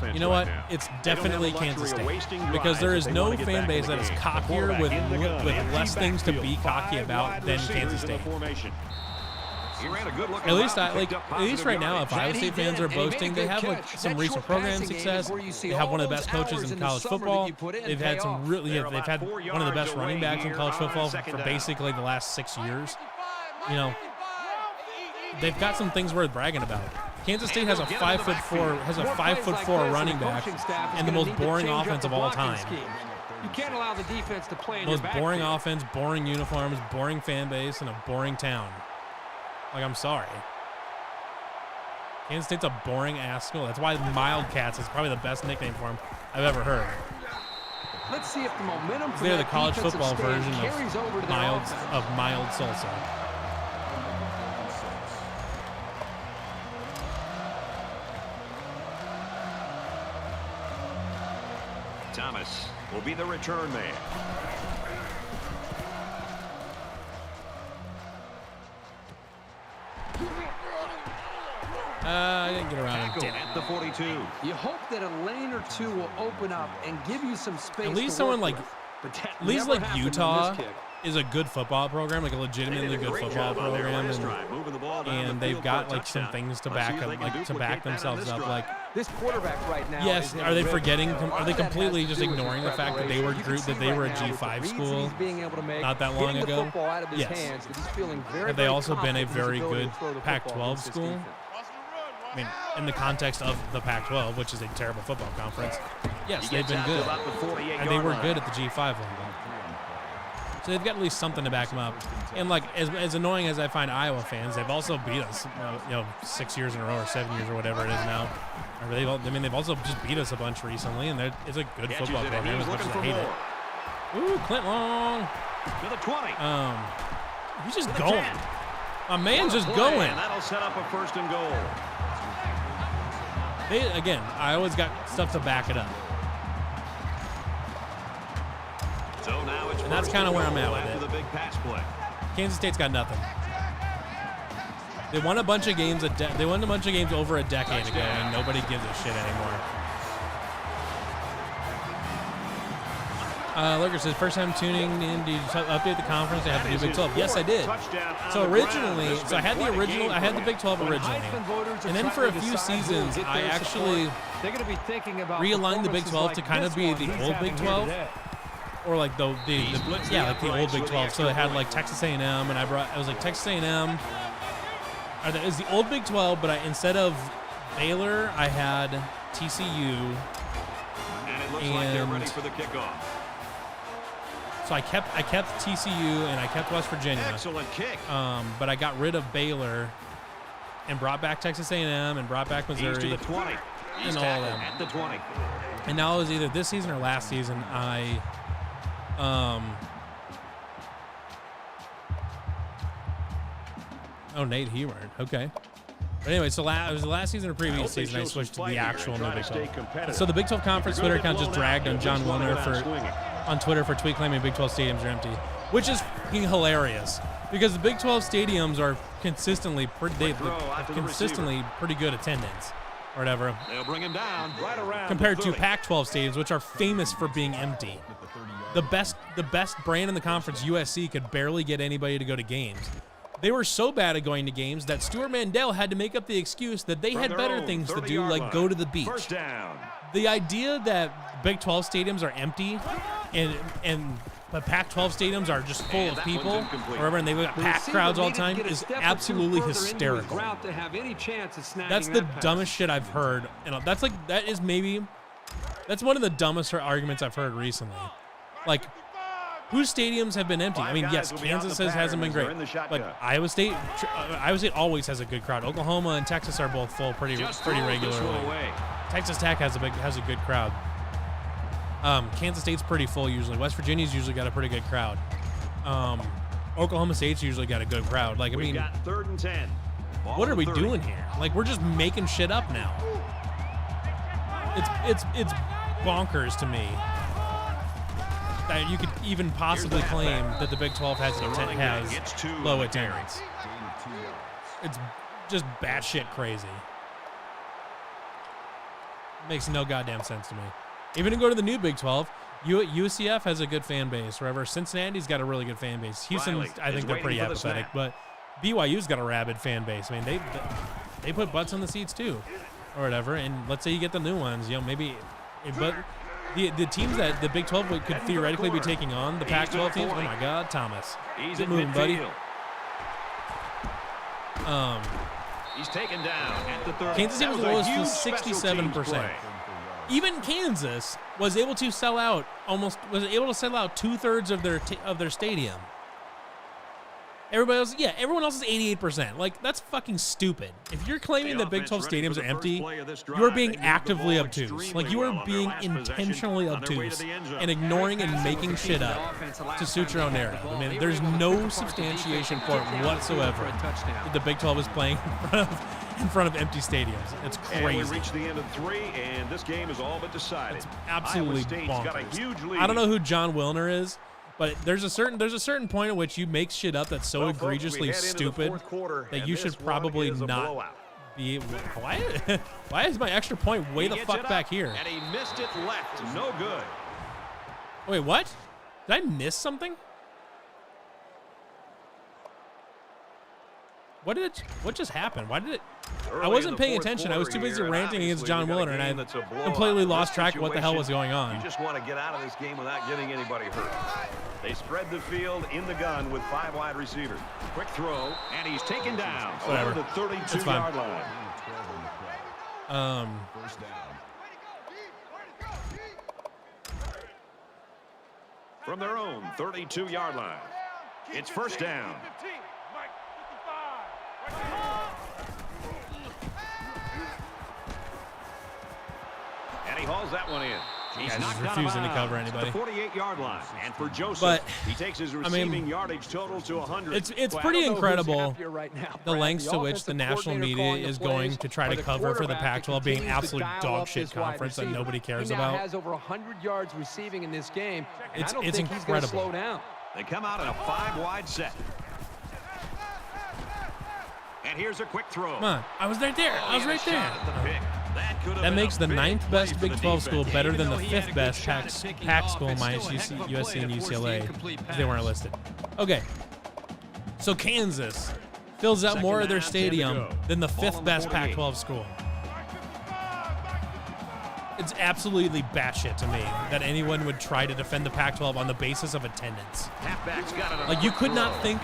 you know what? It's definitely Kansas State, because there is no fan base that is cockier with less things to be cocky about than Kansas State. At least right now, if Iowa State fans are boasting, they have some recent program success. They have one of the best coaches in college football. They've had they've had one of the best running backs in college football for basically the last 6 years. You know, they've got some things worth bragging about. Kansas State has a 5'4" running back and the most boring offense of all time. You can't allow the defense to play in most boring offense, boring uniforms, boring fan base, and a boring town. I'm sorry. Kansas State's a boring-ass school. That's why Mildcats is probably the best nickname for them I've ever heard. Let's see if the momentum for they're the college football version of mild salsa. Thomas will be the return man. I didn't get around him. At the 42. You hope that a lane or two will open up and give you some space. At least someone like Utah is a good football program, like a legitimately good football program, and they've got like some things to back up, like to back themselves up. Like this quarterback right now. Yes, are they forgetting? Are they completely just ignoring the fact that they were a G5 school not that long ago? Yes. Have they also been a very good Pac-12 school? I mean, in the context of the Pac-12, which is a terrible football conference, yes, they've been good, and they were good at the G5 level. So they've got at least something to back them up. And like as annoying as I find Iowa fans, they've also beat us, 6 years in a row or 7 years or whatever it is now. They've also just beat us a bunch recently, and it's a good football program as much as I hate it. Ooh, Clint Long. To the 20. He's just going. My man's just going. And that'll set up a 1st and goal. I always got stuff to back it up. So now it's and that's kind of where I'm at with it. The big pass play. Kansas State's got nothing. They won a bunch of games. They won a bunch of games over a decade ago, and nobody gives a shit anymore. Lurker says, first time tuning in, did you update the conference? They have the new Big 12. Yes, I did. So originally, I had the Big 12 originally. And then for a few seasons, I actually realigned the Big 12 to kind of be the old Big 12. Or like the old Big 12. So they had like Texas A&M, and I was like Texas A&M. It was the old Big 12, but instead of Baylor, I had TCU. And it looks like they're ready for the kickoff. So I kept TCU and I kept West Virginia. Excellent kick. But I got rid of Baylor and brought back Texas A&M and brought back Missouri. He's to the 20. And all of them. At the 20. And now it was either this season or last season. Nate Heward. Okay. But anyway, so it was the last season or previous season I switched to the actual new Big 12. So the Big 12 Conference Twitter account just dragged on John Wilner on Twitter for tweet claiming Big 12 stadiums are empty, which is hilarious because the Big 12 stadiums are consistently pretty good attendance or whatever. They'll bring him down right around compared to Pac-12 stadiums, which are famous for being empty. The best brand in the conference, USC, could barely get anybody to go to games. They were so bad at going to games that Stuart Mandel had to make up the excuse that they had better things to do, like go to the beach. First down. The idea that Big 12 stadiums are empty and the Pac-12 stadiums are just full of people, wherever, and they've got packed crowds all the time is absolutely hysterical. That's the dumbest shit I've heard. And that's one of the dumbest arguments I've heard recently. Like, whose stadiums have been empty? I mean, yes, Kansas hasn't been great. Like Iowa State always has a good crowd. Oklahoma and Texas are both full pretty regularly. Texas Tech has a good crowd. Kansas State's pretty full usually. West Virginia's usually got a pretty good crowd. Oklahoma State's usually got a good crowd. Like, I mean, got 3rd and 10. What are we doing here? Like, we're just making shit up now. It's bonkers to me that you could even possibly claim that the Big 12 has low attendance. It's just batshit crazy. Makes no goddamn sense to me. Even to go to the new Big 12, UCF has a good fan base. Wherever Cincinnati's got a really good fan base. Houston, I think they're pretty apathetic, but BYU's got a rabid fan base. I mean, they put butts on the seats too, or whatever. And let's say you get the new ones, maybe, but. The teams that the Big 12 could theoretically be taking on, the Pac-12 teams, oh my God, Thomas. He's moving, buddy. He's taken down at the 30. Kansas State was the lowest to 67%. Even Kansas was able to sell out 2/3 of their stadium. Everyone else is 88%. Like, that's fucking stupid. If you're claiming that Big 12 stadiums are empty, you are being actively obtuse. Like, you are being intentionally obtuse and ignoring and making shit up to suit your own narrative. I mean, there's no substantiation for it whatsoever that the Big 12 is playing in front of empty stadiums. It's crazy. And we reach the end of 3, and this game is all but decided. It's absolutely bonkers. Got a huge lead. I don't know who John Wilner is. But there's a certain point at which you make shit up that's so egregiously stupid that you should probably not be. Why is my extra point way the fuck back here? And he missed it left. No good. Wait, what? Did I miss something? What just happened? Why did it? I Early wasn't in the paying fourth attention. I was too quarter busy here, ranting against obviously John we got a Willer, and I game that's a blowout. completely lost This track of what the hell was situation, going on. You just want to get out of this game without getting anybody hurt. They spread the field in the gun with 5 wide receivers. Quick throw, and he's taken down Whatever. over the 32-yard line. First down. From their own 32-yard line, it's first down. 15. Mike, 55. Right there. And he hauls that one in. He's Guys just knocked out of refusing to cover bounds at anybody. the 48-yard line. And for Joseph, But, he takes his receiving yardage total to 100. It's Well, pretty I don't know who's incredible happier right now, the Brad. lengths to which offensive the national coordinator media calling the is plays, going to try or to the cover for the quarterback that Pac-12 being continues to absolute dial dog up shit this wide conference that receiver. nobody cares He now about. has over 100 yards receiving in this game, and It's I don't think he's going to incredible. slow down. They come out in a 5-wide set. And here's a quick throw. Come on, I was right there. I was right there. That makes the 9th best Big 12 school better than the 5th best Pac school minus USC and UCLA because they weren't listed. Okay, so Kansas fills out more of their stadium than the 5th best Pac-12 school. It's absolutely batshit to me that anyone would try to defend the Pac-12 on the basis of attendance. Like you could not think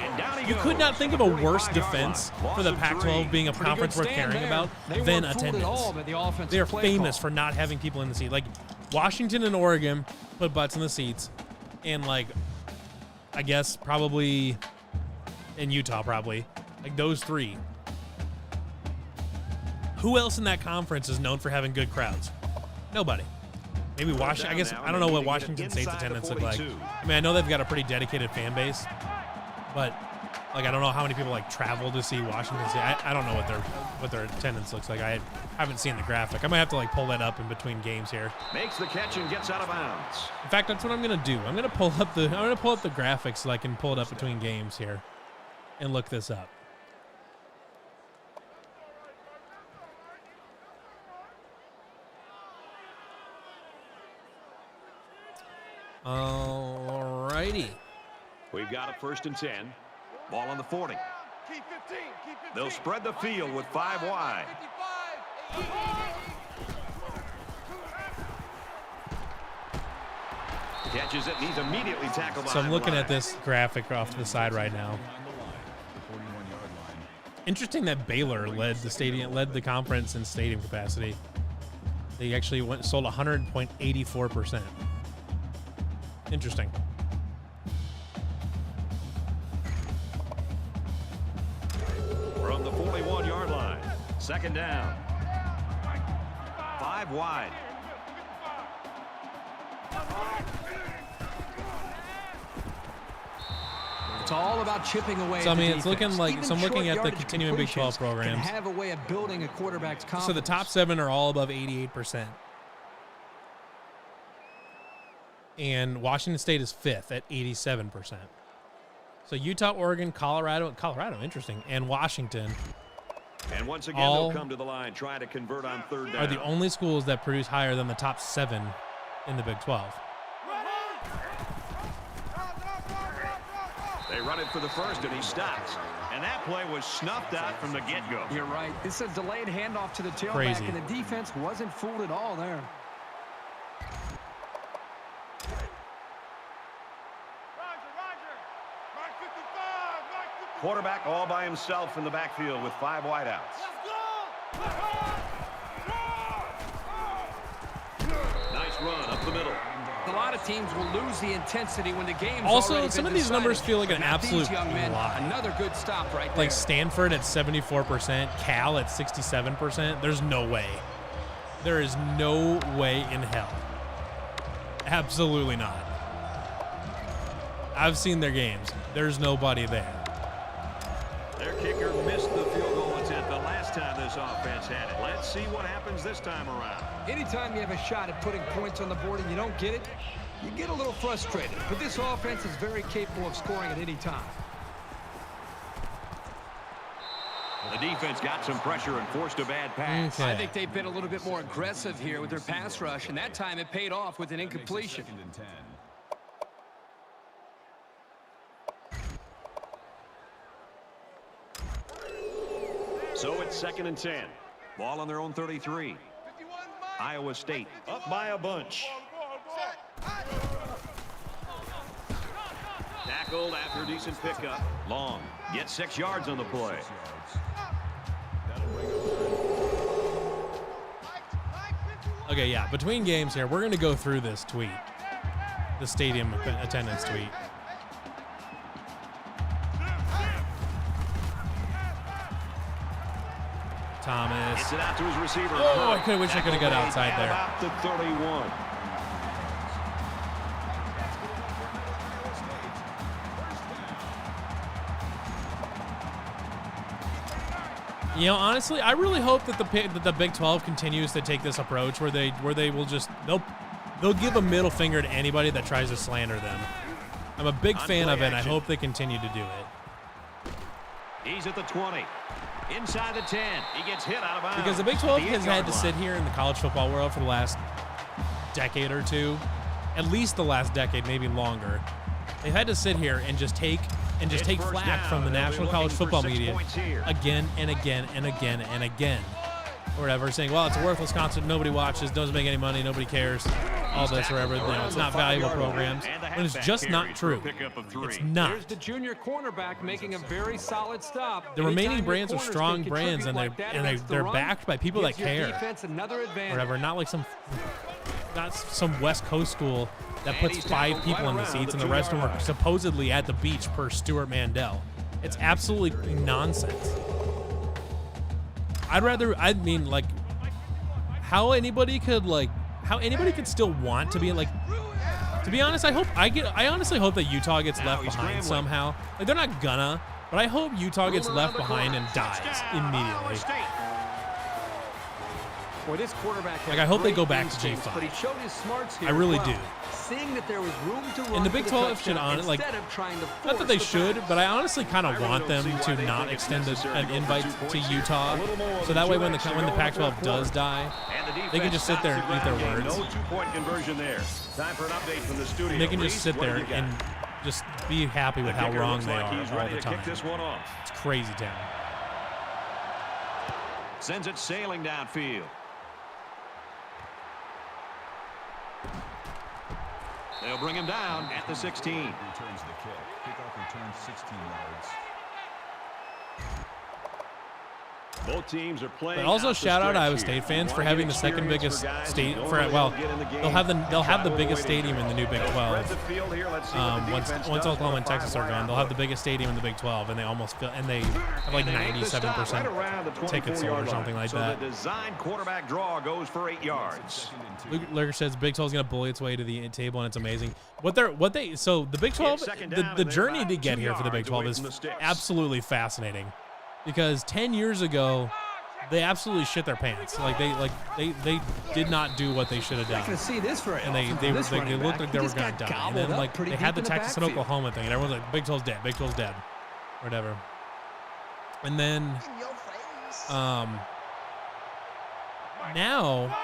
of a worse defense for the Pac-12 being a conference worth caring about than attendance. They are famous for not having people in the seat. Like Washington and Oregon put butts in the seats, and like I guess probably in Utah probably like those 3. Who else in that conference is known for having good crowds? Nobody. Maybe Washington. I guess I don't know what Washington State's attendance look like. I mean, I know they've got a pretty dedicated fan base, but like I don't know how many people like travel to see Washington State. I don't know what their attendance looks like. I haven't seen the graphic. I might have to like pull that up in between games here. Makes the catch and gets out of bounds. In fact, that's what I'm gonna do. I'm gonna pull up the graphics so I can pull it up between games here, and look this up. Alrighty. We've got a 1st and 10. Ball on the 40. Keep 15. Keep 15. They'll spread the field with 5 wide. 55. Catches it, and he's immediately tackled So I'm behind looking the at this graphic off to the side right now. Interesting that Baylor led the conference in stadium capacity. They actually sold 100.84%. Interesting. From the 41-yard line. 2nd down. 5 wide. It's all about chipping away. So I at the mean, it's looking defense. like Even so I'm looking short at the yardage continuing Big 12 completions programs. Can have a way of building a quarterback's confidence. So the top 7 are all above 88%. And Washington State is 5th at 87%. So Utah, Oregon, Colorado, interesting, and Washington And once again, all they'll come to the line, trying to convert on 3rd down. are the only schools that produce higher than the top 7 in the Big 12. They run it for the 1st, and he stops. And that play was snuffed out from the get-go. You're right. It's a delayed handoff to the tailback, Crazy. and the defense wasn't fooled at all there. Quarterback all by himself in the backfield with 5 wideouts. Nice run up the middle. A lot of teams will lose the intensity when the game's Also, already some been of these decided. numbers feel like an But not these absolute young men. lie. Another good stop right there. Like Stanford at 74%, Cal at 67%. There's no way. There is no way in hell. Absolutely not. I've seen their games. There's nobody there. Their kicker missed the field goal attempt the last time this offense had it. Let's see what happens this time around. Anytime you have a shot at putting points on the board and you don't get it, you get a little frustrated. But this offense is very capable of scoring at any time. The defense got some pressure and forced a bad pass. I think they've been a little bit more aggressive here with their pass rush, and that time it paid off with an incompletion. 2nd and 10. So it's 2nd and 10. Ball on their own 33. Iowa State up by a bunch. Tackled after a decent pickup. Long gets 6 yards on the play. Okay, yeah, between games here, we're going to go through this tweet, the stadium attendance tweet. Thomas. Gets it out to his receiver. Oh, I wish I could have got outside there. About the 31. You know, honestly, I really hope that the Big 12 continues to take this approach where they will just they'll give a middle finger to anybody that tries to slander them. I'm a big fan of it, and I hope they continue to do it. He's at the 20. Inside the 10. He gets hit out of bounds. Because the Big 12 has had to sit here in the college football world for the last decade or two, at least the last decade, maybe longer. They've had to sit here and just take flack from the national college football media again and again and again and again. Or whatever, saying, well, it's a worthless concept, nobody watches, doesn't make any money, nobody cares, all this or whatever, you know, it's not valuable programs. And it's just not true. It's not. There's the junior cornerback making a very solid stop. The remaining brands are strong brands, and they're backed by people that care. Whatever, not like some West Coast school that puts 5 people in the seats and the rest of them are supposedly at the beach per Stuart Mandel. It's absolutely nonsense. I mean, like, how anybody could still want to be like, to be honest, I honestly hope that Utah gets left behind somehow. Like, they're not gonna, but I hope Utah gets left behind and dies immediately. Boy, this quarterback Like, I hope they go back to J5. But he showed his smarts here. I really do. Seeing that there was room to run And the Big 12 should not that they should, but I honestly kind of want them to not extend an invite to Utah, so that way when the Pac-12 does die, they can just sit there and eat their words. No 2-point conversion there. Time for an update from the studio. They can just sit there and just be happy with how wrong they are all the time. It's crazy town. Sends it sailing downfield. They'll bring him down at the 16. Returns the kick. Kickoff returns 16 yards. Both teams are playing. But also shout out Iowa State fans for having the second biggest they'll have the biggest stadium in the new Big 12. Once Oklahoma and Texas are gone, they'll have the biggest stadium in the Big 12, and they have like 97% tickets sold or something like that. So the design quarterback draw goes for 8 yards. Luke Lurker says Big 12 is going to bully its way to the table, and it's amazing. So the Big 12, the journey to get here for the Big 12 is absolutely fascinating. Because 10 years ago, they absolutely shit their pants. Like they did not do what they should have done. See this and they looked like they were going to die. And then like they had the Texas and Oklahoma thing, and everyone's like, Big 12's dead, Big 12's dead, whatever. And then now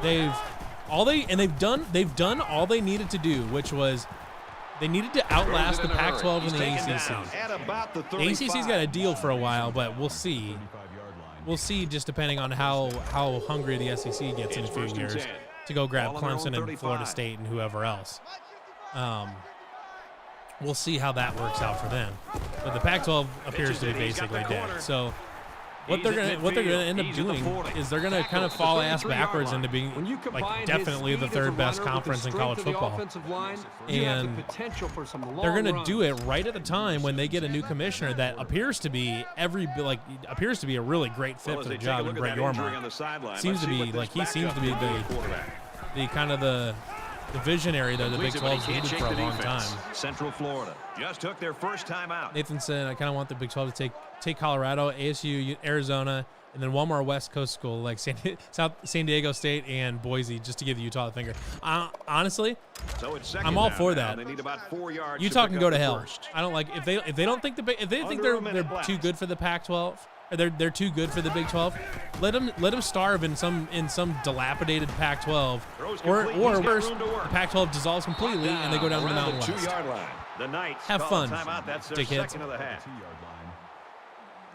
they've done all they needed to do, which was they needed to outlast the Pac-12 and the ACC. The ACC's got a deal for a while, but we'll see. We'll see, just depending on how hungry the SEC gets in a few years to go grab Clemson and Florida State and whoever else. We'll see how that works out for them. But the Pac-12 appears to be basically dead. So what they're gonna end up doing is they're gonna kind of fall ass backwards into being like definitely the third best conference in college football, and they're gonna do it right at the time when they get a new commissioner that appears to be a really great fit for the job. And Brett Yormark seems to be the kind of the visionary that the Big 12's needed for a long time. Central Florida just took their first time out. Nathan said, I kind of want the Big 12 to take Colorado, ASU, Arizona, and then one more West Coast school like San Diego State and Boise, just to give Utah the finger. Honestly, I'm all for that. They need about 4 yards. Utah can go to hell. I don't like if they think they're too good for the Pac-12. They're too good for the Big 12. Let them starve in some dilapidated Pac-12, or worse, the Pac-12 dissolves completely and they go down to the Mountain West. The Knights have fun, that's their dickheads. second of the half.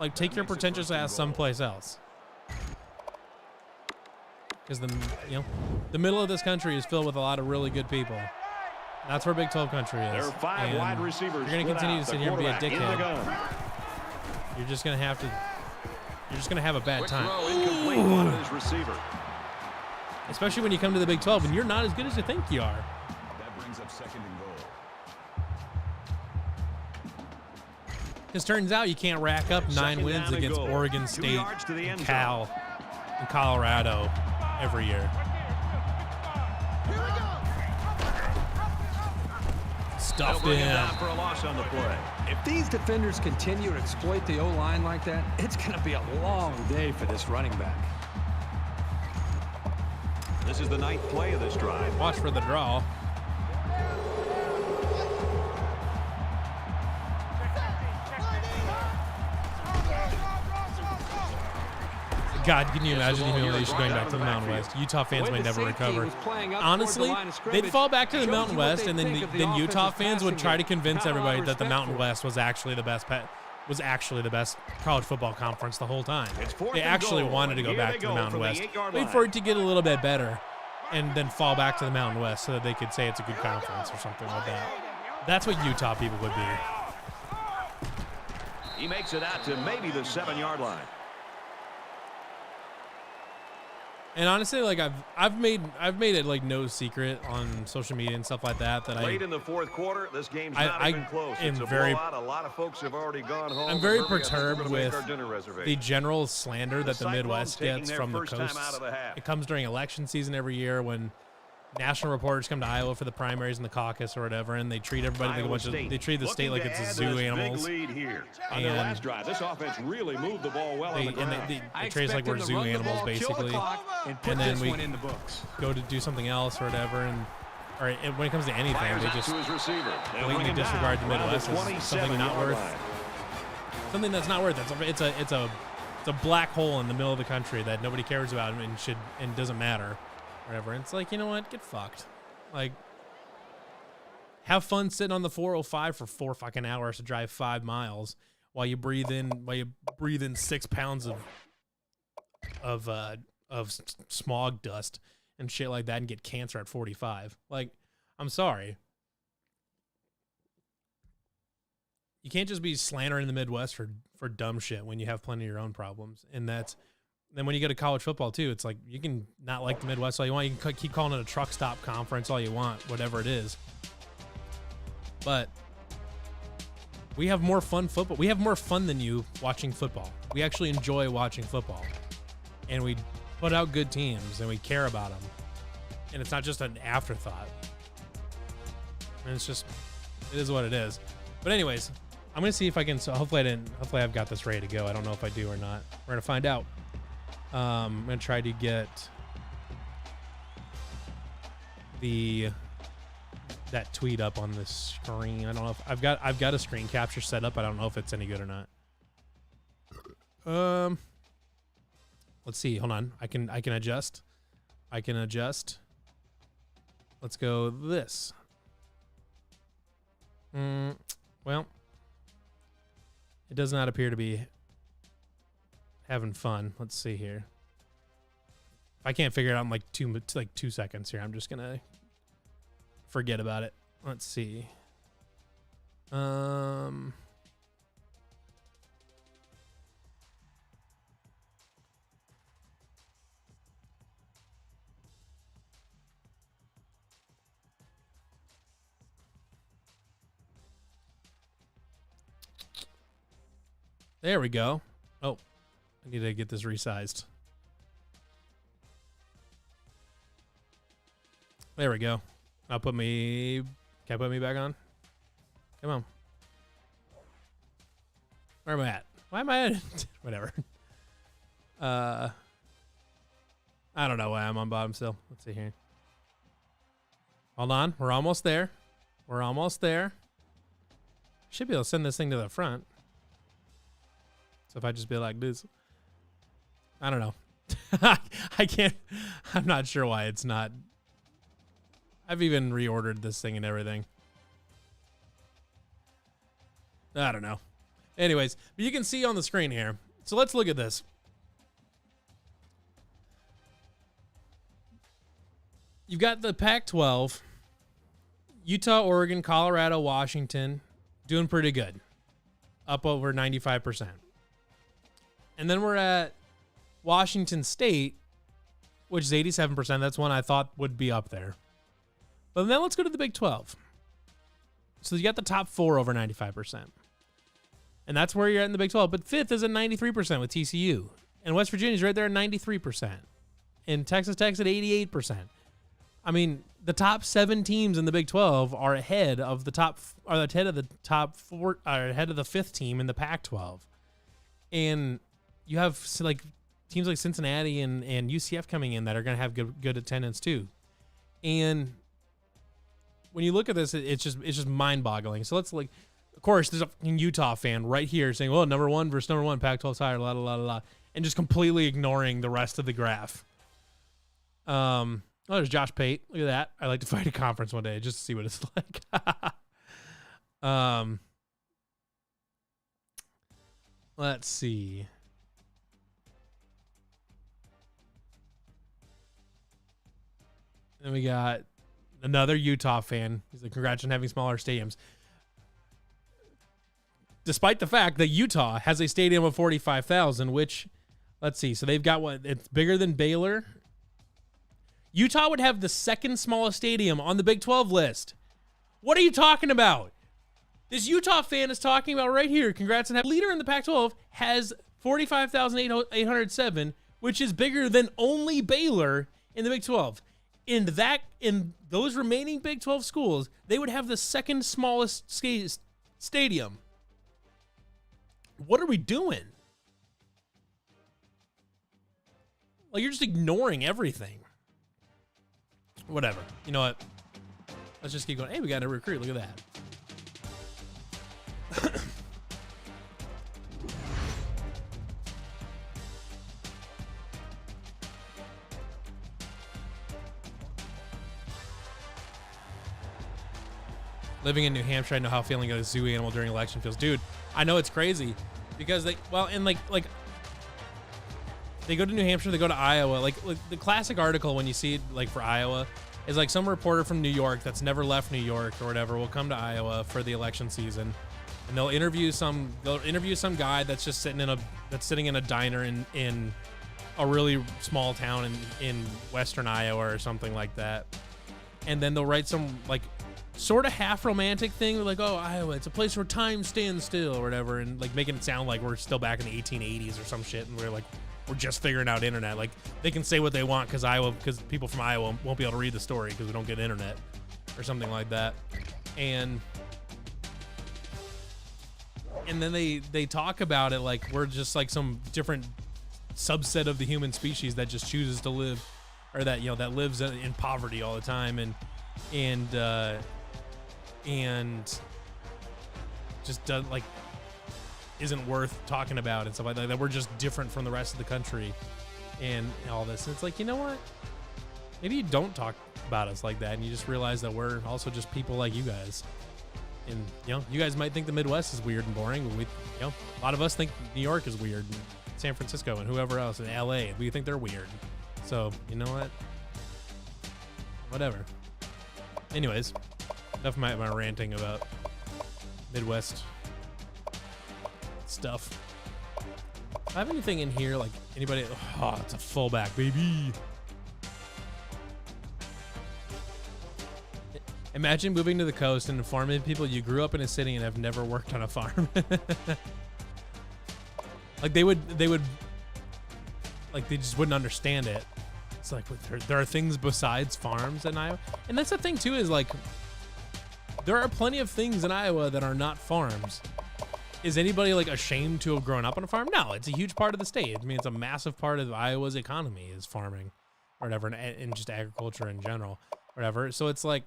like take your pretentious ass someplace else. Because the middle of this country is filled with a lot of really good people. That's where Big 12 country is. There are 5 wide receivers. You're going to continue to sit here and be a dickhead. You're just going to have to. You're just going to have a bad time. Especially when you come to the Big 12 and you're not as good as you think you are. That brings up 2nd and goal. Because turns out you can't rack up 9 wins against Oregon State, and Cal, and Colorado every year. Stuffed in. For a loss on the play. If these defenders continue to exploit the O-line like that, it's going to be a long day for this running back. This is the 9th play of this drive. Watch for the draw. God, can you imagine the humiliation going back to the Mountain West? Utah fans may never recover. Honestly, they'd fall back to the Mountain West, and then Utah fans would try to convince everybody that the Mountain West was actually the best college football conference the whole time. They actually wanted to go back to the Mountain West, wait for it to get a little bit better, and then fall back to the Mountain West so that they could say it's a good conference or something like that. That's what Utah people would be. He makes it out to maybe the 7-yard line. And honestly, like I've made it like no secret on social media and stuff like that late in the 4th quarter, this game's not even close. It's a blowout. A lot of folks have already gone home. I'm very perturbed with the general slander that the Midwest gets from the coast. It comes during election season every year when national reporters come to Iowa for the primaries and the caucus or whatever, and they treat everybody like a bunch of. They treat the state like it's a zoo animals. On the last drive, this offense really moved the ball well on the ground. They treat us like we're zoo animals basically, and then we go to do something else or whatever, or when it comes to anything, they just blatantly disregard the Midwest as something not worth. Something that's not worth it. It's a black hole in the middle of the country that nobody cares about and doesn't matter. Whatever. It's like, you know what? Get fucked. Like, have fun sitting on the 405 for 4 fucking hours to drive 5 miles while you breathe in 6 pounds of smog dust and shit like that and get cancer at 45. Like, I'm sorry. You can't just be slandering the Midwest for dumb shit when you have plenty of your own problems. And then when you go to college football, too, it's like you can not like the Midwest all you want. You can keep calling it a truck stop conference all you want, whatever it is. But we have more fun football. We have more fun than you watching football. We actually enjoy watching football. And we put out good teams, and we care about them. And it's not just an afterthought. And it's just, it is what it is. But anyways, I'm going to see if I can, so hopefully I've got this ready to go. I don't know if I do or not. We're going to find out. I'm going to try to get that tweet up on the screen. I don't know if I've got a screen capture set up. I don't know if it's any good or not. Let's see. Hold on. I can adjust. Let's go this. Well, it does not appear to be having fun. Let's see here. If I can't figure it out in like 2 seconds here, I'm just gonna forget about it. Let's see. There we go. Oh, I need to get this resized. There we go. Can I put me back on? Come on. Where am I at? Why am I at? Whatever. I don't know why I'm on bottom still. Let's see here. Hold on. We're almost there. Should be able to send this thing to the front. So if I just be like this, I don't know. I can't. I'm not sure why it's not. I've even reordered this thing and everything. I don't know. Anyways, but you can see on the screen here. So let's look at this. You've got the Pac-12, Utah, Oregon, Colorado, Washington, doing pretty good, up over 95%. And then we're at Washington State, which is 87%. That's one I thought would be up there. But then let's go to the Big 12. So you got the top 4 over 95%. And that's where you're at in the Big 12. But 5th is at 93% with TCU. And West Virginia's right there at 93%. And Texas Tech's at 88%. I mean, the top 7 teams in the Big 12 are ahead of the top 4, are ahead of the 5th team in the Pac-12. And you have like teams like Cincinnati and UCF coming in that are going to have good attendance too. And when you look at this, it's just mind-boggling. So let's, like, of course, there's a Utah fan right here saying, "Well, number 1 versus number 1, Pac-12's higher, la la la la," and just completely ignoring the rest of the graph. Oh, there's Josh Pate. Look at that. I'd like to fight a conference one day just to see what it's like. Let's see. Then we got another Utah fan. He's like, "Congrats on having smaller stadiums." Despite the fact that Utah has a stadium of 45,000, which, let's see. So they've got what? It's bigger than Baylor. Utah would have the 2nd smallest stadium on the Big 12 list. What are you talking about? This Utah fan is talking about right here. Congrats on having leader in the Pac-12 has 45,807, which is bigger than only Baylor in the Big 12. In those remaining Big 12 schools, they would have the 2nd smallest stadium. What are we doing? Like, you're just ignoring everything. Whatever. You know what? Let's just keep going. Hey, we got a recruit. Look at that. Living in New Hampshire, I know how feeling a zoo animal during election feels. Dude, I know it's crazy because they go to New Hampshire, they go to Iowa. Like the classic article when you see it, like, for Iowa is like some reporter from New York that's never left New York or whatever will come to Iowa for the election season, and they'll interview some guy that's just sitting in a diner in a really small town in western Iowa or something like that, and then they'll write some like sort of half romantic thing like, "Oh, Iowa, it's a place where time stands still," or whatever, and like making it sound like we're still back in the 1880s or some shit, and we're just figuring out internet. Like, they can say what they want because people from Iowa won't be able to read the story because we don't get internet or something like that. And then they talk about it like we're just like some different subset of the human species that just chooses to live, or that, you know, that lives in poverty all the time and just does, like, isn't worth talking about and stuff like that. That we're just different from the rest of the country and all this. And it's like, you know what? Maybe you don't talk about us like that, and you just realize that we're also just people like you guys. And, you know, you guys might think the Midwest is weird and boring, but a lot of us think New York is weird, and San Francisco and whoever else, in LA, we think they're weird. So, you know what? Whatever. Anyways, enough of my ranting about Midwest stuff. Do I have anything in here, like anybody? Oh, it's a fullback, baby. Imagine moving to the coast and informing people you grew up in a city and have never worked on a farm. Like they would, like they just wouldn't understand it. It's like there are things besides farms in Iowa, and that's the thing too. Is like there are plenty of things in Iowa that are not farms. Is anybody like ashamed to have grown up on a farm? No, it's a huge part of the state. I mean, it's a massive part of Iowa's economy is farming, or whatever, and just agriculture in general, whatever. So it's like,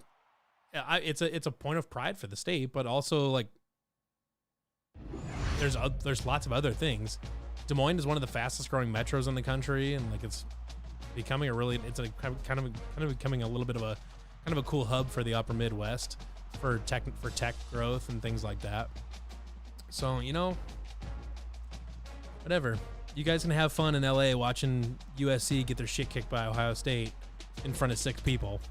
it's a point of pride for the state, but also like there's lots of other things. Des Moines is one of the fastest growing metros in the country, and like it's becoming kind of becoming a little bit of a kind of a cool hub for the upper Midwest for tech growth and things like that. So, you know, whatever. You guys can have fun in LA watching USC get their shit kicked by Ohio State in front of 6 people.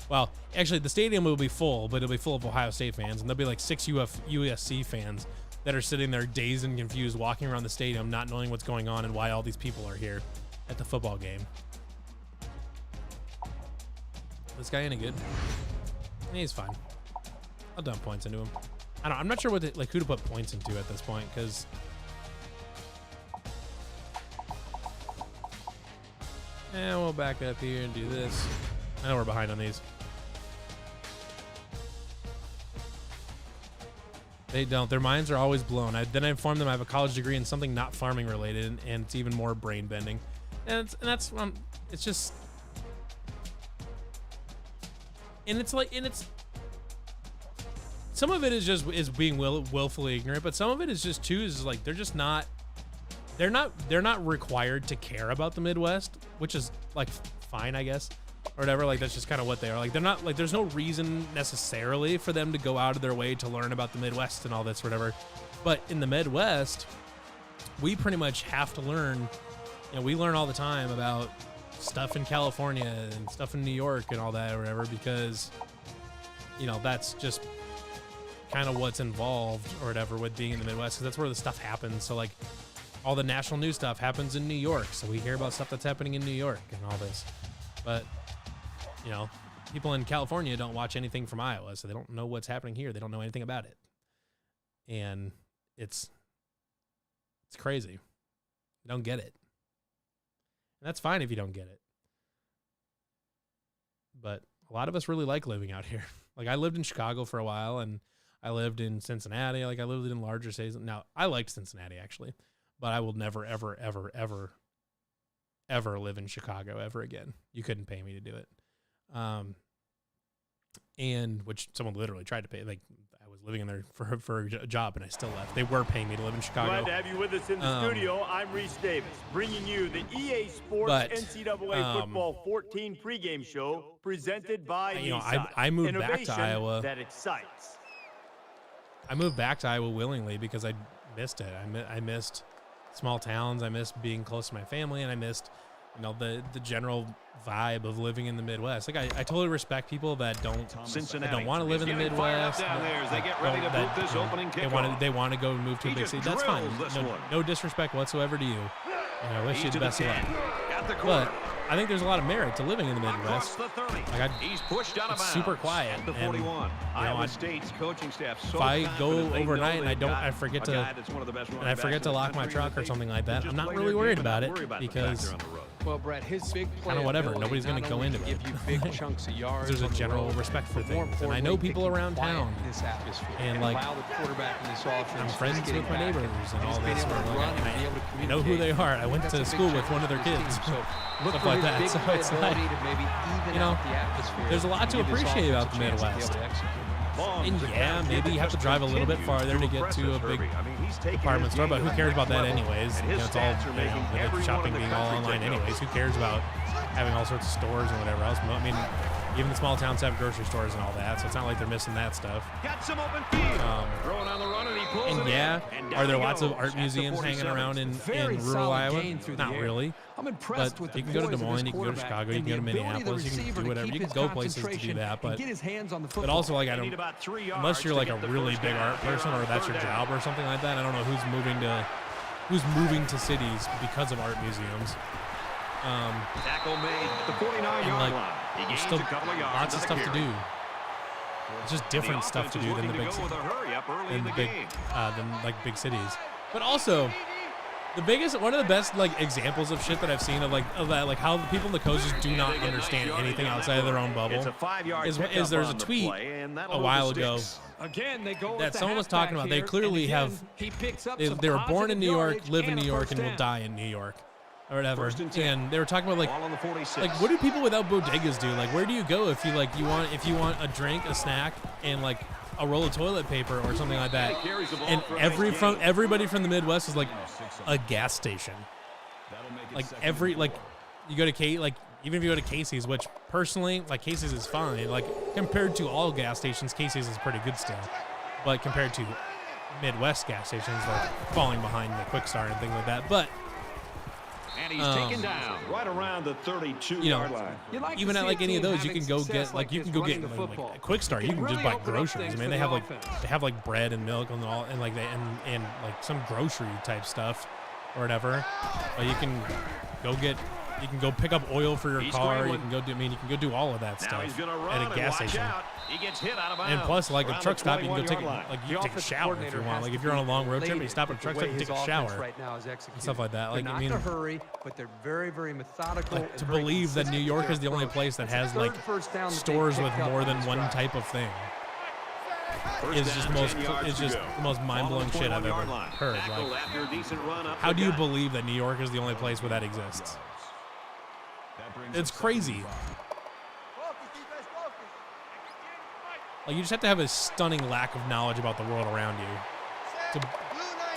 Well, actually, the stadium will be full, but it'll be full of Ohio State fans, and there'll be like 6 USC fans that are sitting there dazed and confused, walking around the stadium, not knowing what's going on and why all these people are here at the football game. This guy any good? He's fine. I'll dump points into him. I'm not sure what who to put points into at this point, because we'll back up here and do this. I know we're behind on these. They don't. Their minds are always blown. Then I inform them I have a college degree in something not farming related, and it's even more brain bending. And it's just, and it's like, some of it is being willfully ignorant, but some of it is just too is like they're not required to care about the Midwest, which is like fine, I guess, or whatever. Like that's just kind of what they are. Like they're not like there's no reason necessarily for them to go out of their way to learn about the Midwest and all this, whatever. But in the Midwest, we pretty much have to learn. You know, we learn all the time about stuff in California and stuff in New York and all that, or whatever, because you know that's just kind of what's involved or whatever with being in the Midwest, because that's where the stuff happens. So like all the national news stuff happens in New York, so we hear about stuff that's happening in New York and all this. But you know, people in California don't watch anything from Iowa, so they don't know what's happening here. They don't know anything about it, and it's crazy. You don't get it, and that's fine if you don't get it. But a lot of us really like living out here. Like I lived in Chicago for a while, and I lived in Cincinnati. Like I lived in larger cities. Now I liked Cincinnati actually, but I will never, ever, ever, ever, ever live in Chicago ever again. You couldn't pay me to do it. And which someone literally tried to pay. Like I was living in there for a job, and I still left. They were paying me to live in Chicago. Glad to have you with us in the studio. I'm Reese Davis, bringing you the EA Sports NCAA Football 14 pregame show presented by Nissan. I moved back to Iowa. That excites. I moved back to Iowa willingly because I missed it. I missed small towns. I missed being close to my family, and I missed, the general vibe of living in the Midwest. Like I totally respect people that don't want to live in the Midwest. They get ready to boot this opening kickoff. They want to go and move to a big city. That's fine. No disrespect whatsoever to you. And I wish you the best of luck. But I think there's a lot of merit to living in the Midwest. Like he's pushed out of it's super quiet. At the 41. Iowa State's coaching staff. If I go overnight and I forget to lock my truck or something like that, I'm not really worried about it because, well, Brett, his big play kind of whatever. Nobody's going to go into it. Give you big chunks of yards. There's a general respect for things, and I know people around town. This atmosphere, and like the quarterback in this offense, I'm friends with my neighbors and all this. I know who they are. I went to school with one of their kids. Stuff like that. So it's like, there's a lot to appreciate about the Midwest. And yeah, maybe you have to drive a little bit farther to get to a big department store, but who cares about that anyways? It's all, with shopping being all online anyways. Who cares about having all sorts of stores and whatever else? I mean, even the small towns have grocery stores and all that, so it's not like they're missing that stuff. Got some open field. Throwing on the run, and he pulls and yeah, are there lots of art museums hanging around in rural Iowa? Not really. I'm impressed with you can go to Des Moines, you can go to Chicago, you can go to Minneapolis, you can do whatever. You can go places to do that, but also like unless you're like a really big art person or that's your job or something like that, I don't know who's moving to cities because of art museums. Tackle made the 49-yard line. There's still lots of stuff to do. It's just different stuff to do than the big big cities. But also, one of the best like examples of shit that I've seen of that, like how the people in the coast just do not understand anything outside of their own bubble. Is there's a tweet a while ago that someone was talking about. They clearly they were born in New York, live in New York, and will die in New York. Or whatever, and they were talking about like what do people without bodegas do? Like, where do you go if you want a drink, a snack, and like a roll of toilet paper or something like that? And everybody from the Midwest is like a gas station. Like you go to even if you go to Casey's, which personally like Casey's is fine. Like compared to all gas stations, Casey's is pretty good still, but compared to Midwest gas stations, like falling behind the Quick Start and things like that. But And he's taken down right around the 32-yard line. Even at like any of those, you can go get like a Quick Start. You can just buy groceries. I mean, they have like bread and milk and all, and like and like some grocery type stuff or whatever. But you can go pick up oil for your car. You can go do all of that stuff at a gas station. He gets hit out of bounds. And plus, like a truck stop, you can go take a shower if you want. Like if you're on a long road trip and you stop at a truck stop, you take a shower and stuff like that. Like I mean, not in a hurry, but they're very, very methodical. Like, to believe that New York is the only place that has like stores with more than one type of thing is just the most mind-blowing shit I've ever heard. Like, how do you believe that New York is the only place where that exists? It's crazy. Like, you just have to have a stunning lack of knowledge about the world around you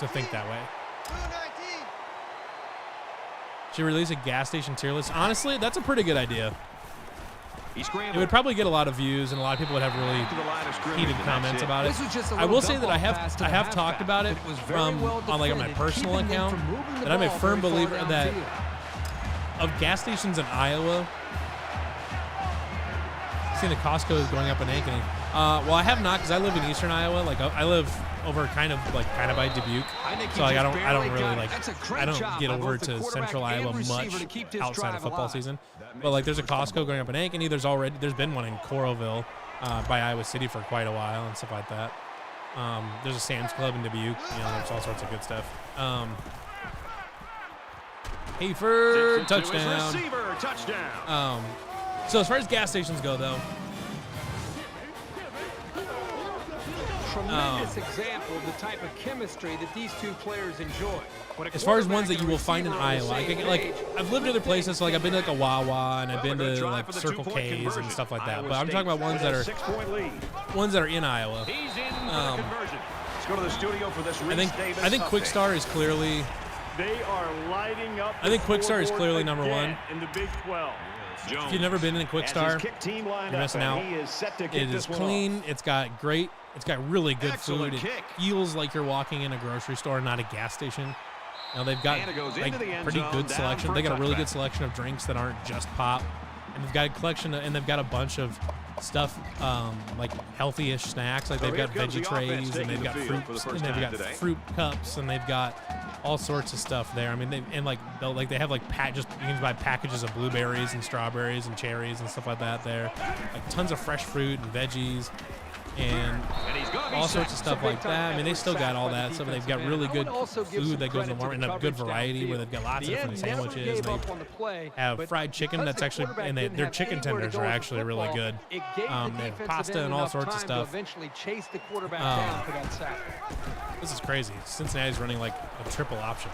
to think that way. Should release a gas station tier list. Honestly, that's a pretty good idea. It would probably get a lot of views, and a lot of people would have really heated comments about it. I will say that I have talked about it on my personal account, that I'm a firm believer that of gas stations in Iowa. Seeing the Costco is going up in Ankeny. Well, I have not, because I live in eastern Iowa. Like I live over kind of by Dubuque, so like I don't get over to central Iowa much outside of football season. But like there's a Costco going up in Ankeny. There's been one in Coralville by Iowa City for quite a while and stuff like that. There's a Sam's Club in Dubuque. There's all sorts of good stuff. Hayford touchdown. So as far as gas stations go, though, tremendous example of the type of chemistry that these two players enjoy. As far as ones that you will find in Iowa, I've lived other places, so like I've been to like a Wawa and I've been to like Circle K's and stuff like that. But I'm talking about ones that are in Iowa. Let's go to the studio for this. I think Quick Start is clearly. They are lighting up. I think Quick Start is clearly number one in the Big 12. If you've never been in a Quick Start, you're missing out. It is clean. It's got really good food. It feels like you're walking in a grocery store, not a gas station. They've got like pretty good selection. They got a really good selection of drinks that aren't just pop, and they've got a collection and they've got a bunch of stuff like healthy-ish snacks. Like they've got veggie trays and they've got fruits and they've got fruit cups and they've got all sorts of stuff there. I mean, they have like you can buy packages of blueberries and strawberries and cherries and stuff like that there. Like tons of fresh fruit and veggies and all sorts of stuff like that. I mean, they still got all that stuff. They've got really good food that goes in the market and a good variety where they've got lots of different sandwiches. They have fried chicken that's actually, and their chicken tenders are actually really good. They have pasta and all sorts of stuff. This is crazy. Cincinnati's running like a triple option.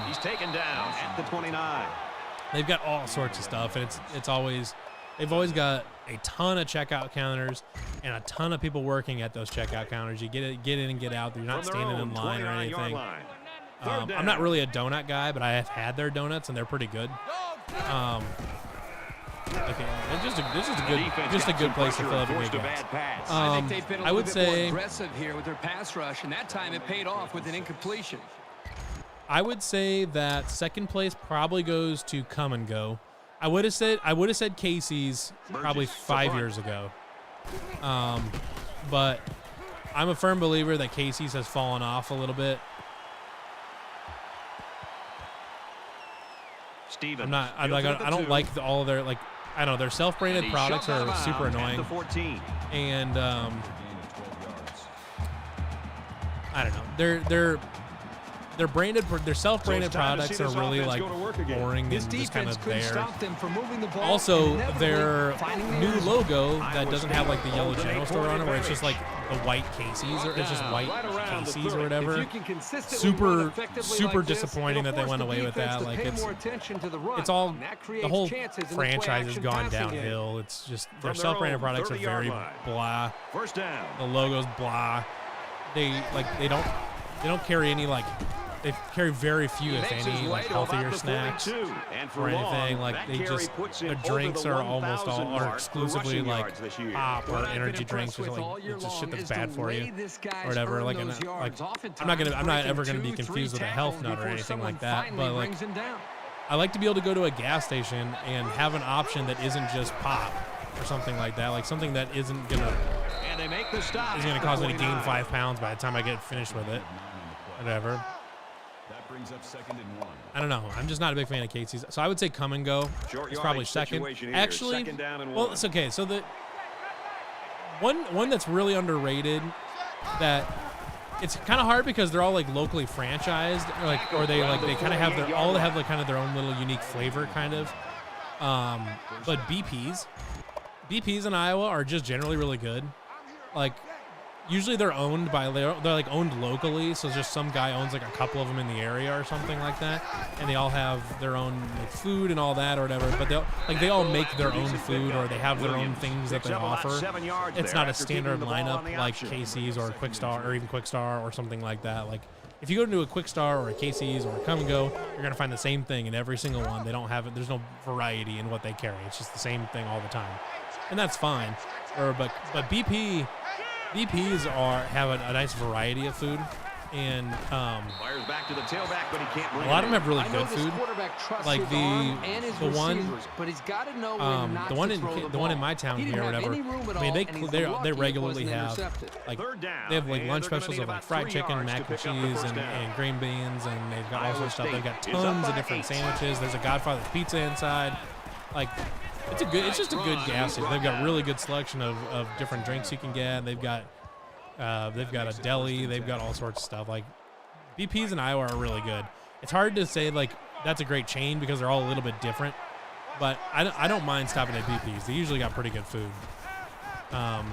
He's taken down at the 29. They've got all sorts of stuff, and they've always got a ton of checkout counters and a ton of people working at those checkout counters. You get in and get out. You're not standing in line or anything. I'm not really a donut guy, but I have had their donuts, and they're pretty good. Just a good place to fill up a good gas. I think they've been a little bit more aggressive here with their pass rush, and that time it paid off with an incompletion. I would say that second place probably goes to Come and Go. I would have said Casey's probably 5 years ago. But I'm a firm believer that Casey's has fallen off a little bit. I don't like all of their I don't know, their self-branded products are super annoying. And I don't know. Their self-branded products are really like boring and just kind of there. Also, their new logo that doesn't have like the yellow general store on it, where it's just like the white Casey's, or it's just white Casey's or whatever. Super disappointing that they went away with that. Like it's all, the whole franchise has gone downhill. It's just their self-branded products are very blah. The logo's blah. They don't carry any like they carry very few, if any, like healthier snacks or anything. Like they just their drinks are almost all are exclusively like pop or energy drinks or like it's just shit that's bad for you or whatever. Like I'm not ever gonna be confused with a health nut or anything like that. But like I like to be able to go to a gas station and have an option that isn't just pop or something like that. Like something that isn't gonna cause me to gain 5 pounds by the time I get finished with it. Whatever. That brings up 2nd and 1. I don't know. I'm just not a big fan of Casey's. So I would say Come and Go. It's probably second. Actually, well, it's okay. So the one that's really underrated that it's kind of hard because they're all like locally franchised, or they kind of have their own little unique flavor kind of. But BP's in Iowa are just generally really good. Like usually they're owned they're like owned locally, so just some guy owns like a couple of them in the area or something like that, and they all have their own like food and all that or whatever. But they all make their own food, or they have their own things that they offer. It's not a standard lineup like Casey's or Quick Star or even Quick Star or something like that. Like if you go to a Quick Star or a Casey's or a Come and Go, you're gonna find the same thing in every single one. They don't have it. There's no variety in what they carry. It's just the same thing all the time, and that's fine. But BP's have a nice variety of food, and Fires back to the tailback, but he can't bring a lot of them have really good food. Like the one in my town here or whatever. I mean, they regularly have like they have like lunch specials of like fried chicken, mac and cheese, and green beans, and they've got all sorts of stuff. They've got tons of different sandwiches. There's a Godfather's pizza inside. Like it's just a good gas station. They've got really good selection of different drinks you can get. They've got a deli. They've got all sorts of stuff. Like BP's in Iowa are really good. It's hard to say like that's a great chain because they're all a little bit different. But I don't mind stopping at BP's. They usually got pretty good food. And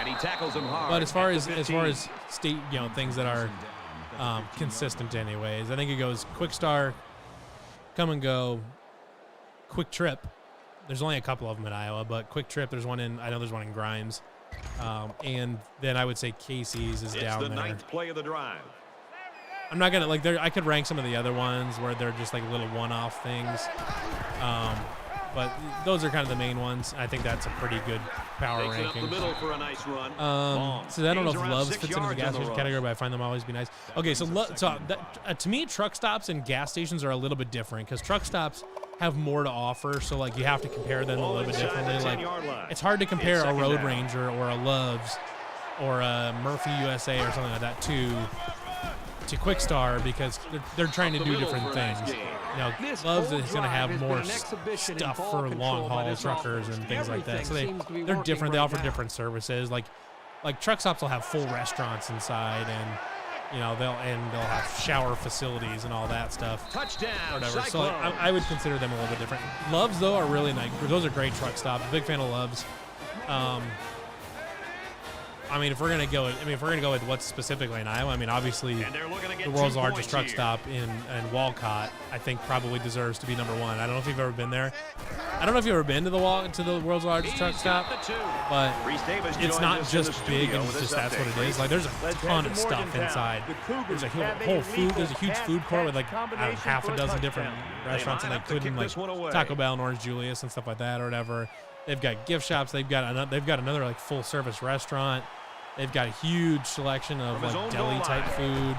he tackles him hard. But as far as state things that are consistent anyways, I think it goes Quick Star, Come and Go, Quick Trip. There's only a couple of them in Iowa, but Quick Trip, there's one in Grimes. And then I would say Casey's is down there. It's the 9th play of the drive. I'm not going to, I could rank some of the other ones where they're just like little one-off things. But those are kind of the main ones. I think that's a pretty good power ranking. Up the middle for a nice run. So I don't know if Loves fits into the gas station category, but I find them always be nice. Okay, so to me, truck stops and gas stations are a little bit different because truck stops have more to offer, so like you have to compare them a little bit differently. Like it's hard to compare a Road Ranger or a Loves or a Murphy USA or something like that to Quick Star because they're trying to do different things. Loves is going to have more stuff for long haul truckers and things like that. So they're different. They offer different services. Like truck stops will have full restaurants inside, and they'll have shower facilities and all that stuff. Touchdown. Whatever. So I would consider them a little bit different. Loves though are really nice. Those are great truck stops. Big fan of Loves. I mean, if we're gonna go with what's specifically in Iowa, I mean, obviously the world's largest truck stop in Walcott, I think probably deserves to be number one. I don't know if you've ever been there. I don't know if you've ever been to the world's largest truck stop, but it's not just big and just that's what it is. Like, there's a ton of stuff inside. There's a whole food. There's a huge food court with like half a dozen different restaurants, and including like Taco Bell and Orange Julius and stuff like that or whatever. They've got gift shops. They've got another like full service restaurant. They've got a huge selection of like deli type food,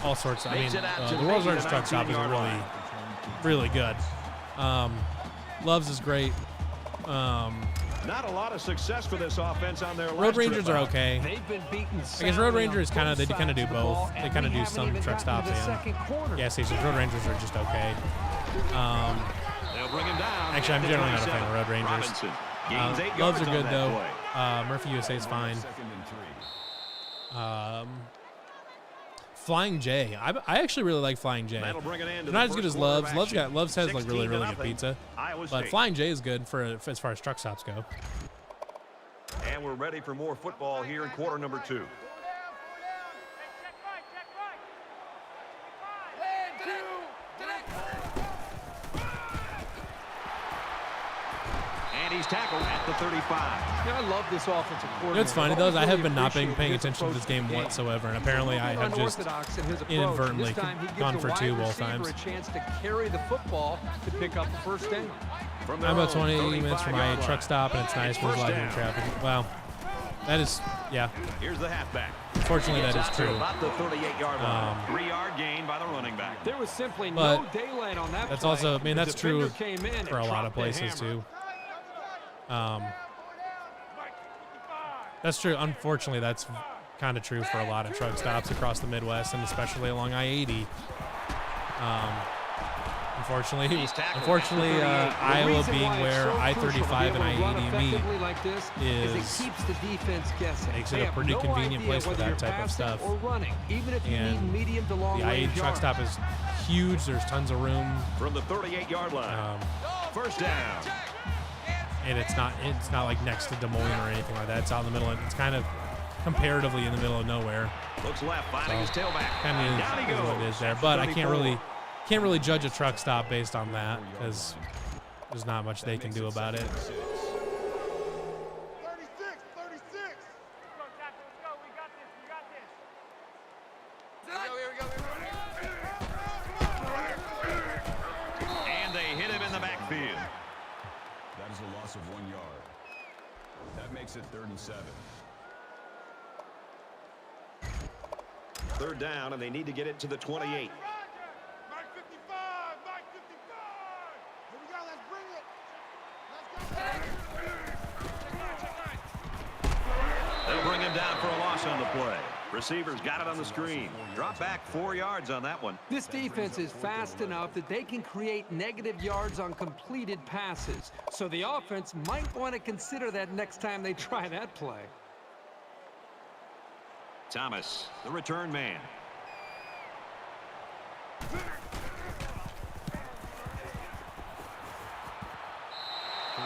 all sorts. I mean, the world's largest truck stop is really, really good. Kind is great. Not a lot of success for this offense on their Road Rangers are okay. I guess Road Rangers kind of do both. They kind of do some truck stops and gas stations. Road Rangers are just okay. They'll bring him down. Actually, I'm generally not a fan of Road Rangers. Loves are good though. Murphy USA is fine. Flying J. I actually really like Flying J. They're not as good as Loves. Loves has like really, really good pizza. But Flying J is good as far as truck stops go. And we're ready for more football here in quarter number 2. And he's tackled at the 35. I love this offensive coordinator. It's funny, though, I have been not paying attention to this game whatsoever, and apparently I have just inadvertently gone for 2 both times. A chance to carry the football to pick up the first down. I'm about 20 minutes from my truck stop, and it's nice for live in traffic. Wow. That is, yeah. Here's the halfback. Unfortunately, that is true. About the 38-yard line. 3-yard gain by the running back. There was simply no daylight on that that's play. also, I mean, that's true for a lot of places, too. That's true. Unfortunately, that's kind of true for a lot of truck stops across the Midwest, and especially along I-80. Unfortunately, Iowa being where I-35 and I-80 meet like this is it keeps the defense guessing. Makes it a pretty convenient place for that type of stuff. Running, even if you need medium to long the I-80 truck stop is huge. There's tons of room from the 38-yard line. First down. And it's not like next to Des Moines or anything like that. It's out in the middle. It's kind of comparatively in the middle of nowhere. Looks left, finding his tailback. Kind of is what it is there. But I can't really judge a truck stop based on that because there's not much they can do about it. 36. Let's go. We got this. And they hit him in the backfield. That is a loss of 1 yard. That makes it 37. Third down, and they need to get it to the 28. Mike 55. Mike 55. Here we go. Let's bring it. They'll bring him down for a loss on the play. Receivers got it on the screen. Drop back 4 yards on that one. This defense is fast enough that they can create negative yards on completed passes. So the offense might want to consider that next time they try that play. Thomas, the return man.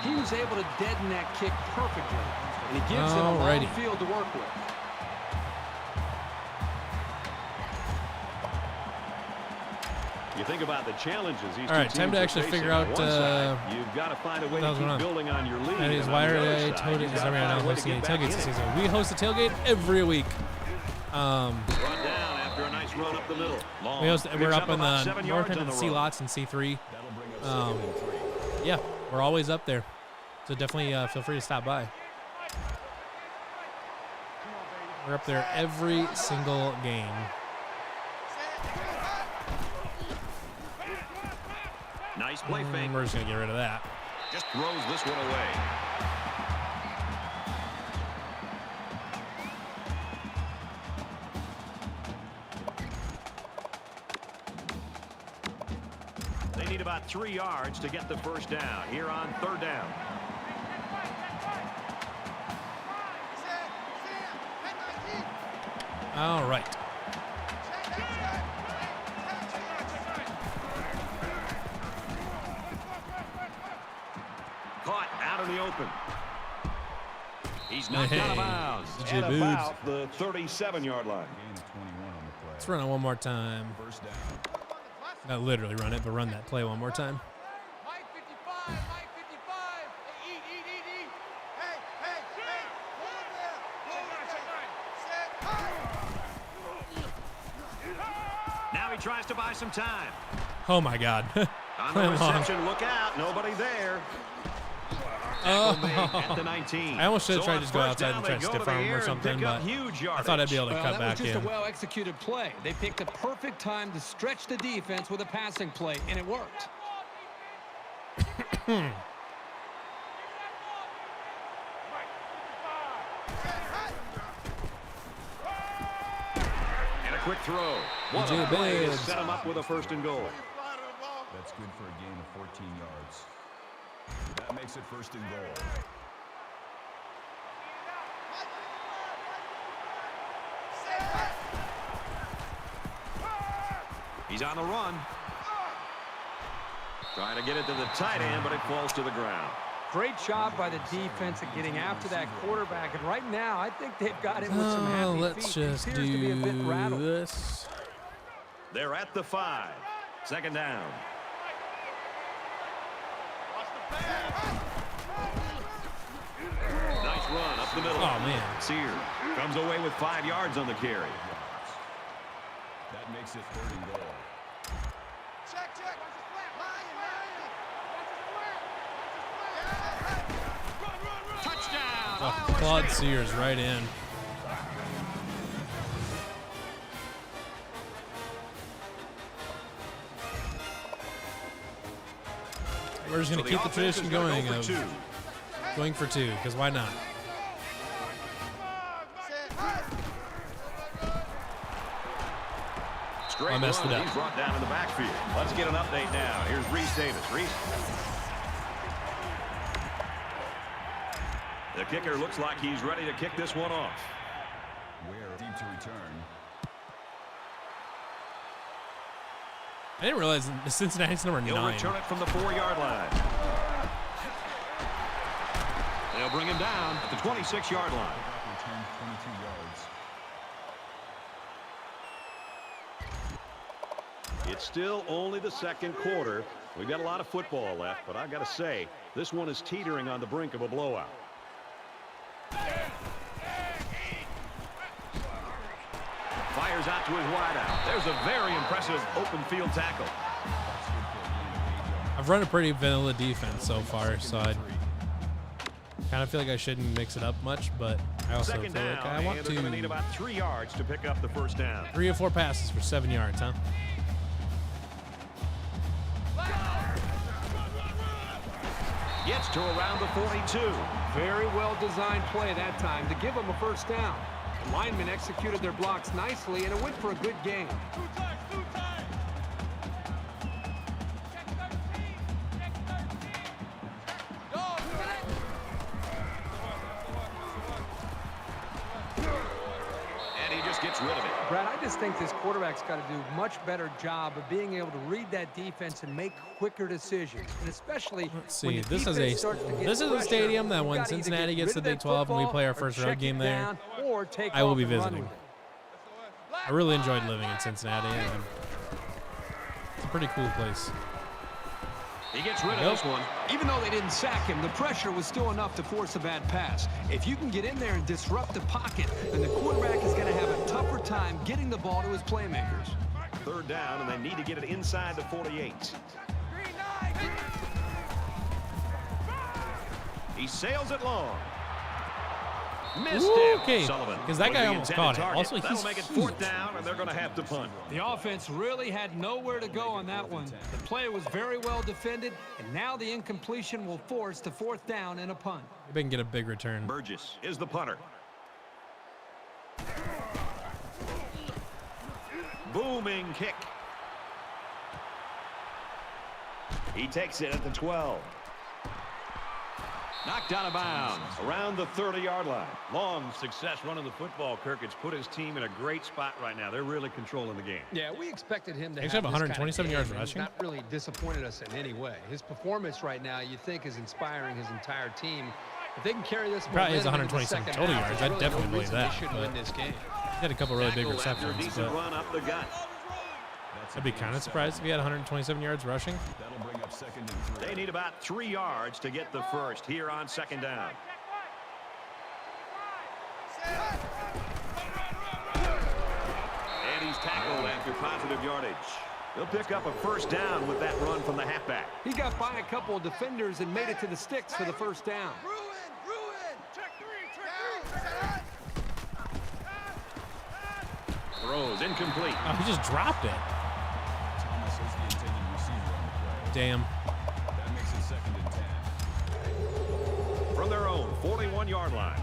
He was able to deaden that kick perfectly, and he gives him a long field to work with. You think about the challenges these all right, time to actually figure out. You've got to find a way to keep building on your lead. That is why I told it. Is every now hosting any tailgates this season. We host a tailgate every week. Run down after a nice run up the middle. We're up in the north end of the C lots and C3. Yeah, we're always up there. So definitely feel free to stop by. We're up there every single game. Nice play fake. We're just going to get rid of that. Just throws this one away. They need about 3 yards to get the first down here on third down. All right. Caught out in the open. He's knocked out of bounds at about the 37-yard line. Let's run it one more time. Not literally run it, but run that play one more time. Mike 55, Mike 55. Hey, eat. Hey, Now he tries to buy some time. Oh, my God. On the reception, look out. Nobody there. At the 19. I almost should have tried to just go outside and try to stiff arm him or something, but I thought I'd be able to cut back in. That was just a well-executed play. They picked a perfect time to stretch the defense with a passing play, and it worked. And a quick throw. What a play to set him up with a 1st and goal. That's good for a gain of 14 yards. That makes it 1st and goal. He's on the run. Trying to get it to the tight end, but it falls to the ground. Great job by the defense at getting after that quarterback. And right now, I think they've got him with some happy let's feet. just He appears to be a bit do rattled. this. They're at the 5. 2nd down. run up the middle. Oh, man. Sear comes away with 5 yards on the carry. That makes it 3rd and goal. Check, check. Lion, lion. Touchdown. Oh, Iowa Claude State. Sears right in. We're just going to So keep the offense tradition is gonna going go of for 2. going for 2, because why not? Straight I messed run, it and up. he's brought down in the backfield. Let's get an update now. Here's Reese Davis. Reese. The kicker looks like he's ready to kick this one off. Ware deep to return. I didn't realize Cincinnati's number He'll 9. return it from the 4-yard line. They'll bring him down at the 26-yard line. Return 22 yards. It's still only the second quarter. We've got a lot of football left, but I got to say, this one is teetering on the brink of a blowout. Fires out to his wideout. There's a very impressive open field tackle. I've run a pretty vanilla defense so far, so I kind of feel like I shouldn't mix it up much, but I also Second feel down, like I want and they're going to need to about 3 yards to pick up the first down. 3 or 4 passes for 7 yards, huh? Gets to around the 42. Very well designed play that time to give them a first down. The linemen executed their blocks nicely, and it went for a good game. And he just gets rid of it. Brad, I just think this quarterback's got to do a much better job of being able to read that defense and make quicker decisions, and especially Let's when see. the This is defense starts to get a pressure, stadium that you when gotta either Cincinnati get gets to rid of Big that 12 and we football play our or first road check game it there, down, or take I will off be and run visiting. with it. I really enjoyed living in Cincinnati, and it's a pretty cool place. He gets rid of this one. Even though they didn't sack him, the pressure was still enough to force a bad pass. If you can get in there and disrupt the pocket, then the quarterback is going to have a tougher time getting the ball to his playmakers. Third down, and they need to get it inside the 48. He sails it long. Missed him. Okay, Sullivan because that was guy the almost intended caught it. target. Also, That'll he's make it huge. 4th down, and they're going to have to punt. The offense really had nowhere to go on that one. The play was very well defended, and now the incompletion will force the 4th down and a punt. Maybe they can get a big return. Burgess is the punter. Booming kick. He takes it at the 12. Knocked out of bounds around the 30-yard line. Long success running the football, Kirk. It's put his team in a great spot right now. They're really controlling the game. Yeah, we expected him to They have actually have this kind of 127 yards game, and rushing? Not really disappointed us in any way. His performance right now, you think, is inspiring his entire team. If they can carry this Probably has momentum into the 127 second total half, yards. there's I really definitely no believe reason that, They shouldn't but- win this game. He had a couple really big Tackle after a receptions, decent but run up the gut. I'd be kind of surprised if he had 127 yards rushing. That'll bring up 2nd and 3. They need about 3 yards to get the first here on 2nd down. And he's tackled after positive yardage. He'll pick up a first down with that run from the halfback. He got by a couple of defenders and made it to the sticks for the first down. Throws incomplete. Oh, he just dropped it. Thomas is the intended receiver on the play. Damn. That makes it 2nd and 10. From their own 41-yard line.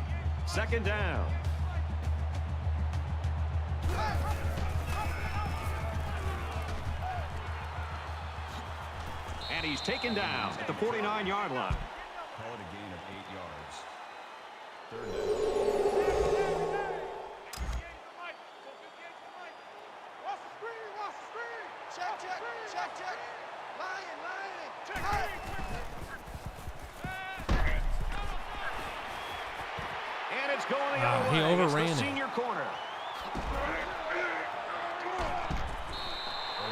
2nd down. And he's taken down at the 49-yard line. Call it a gain of 8 yards. 3rd down. Check. Lion. And it's going the Wow, other he way. overran It's it. the senior corner.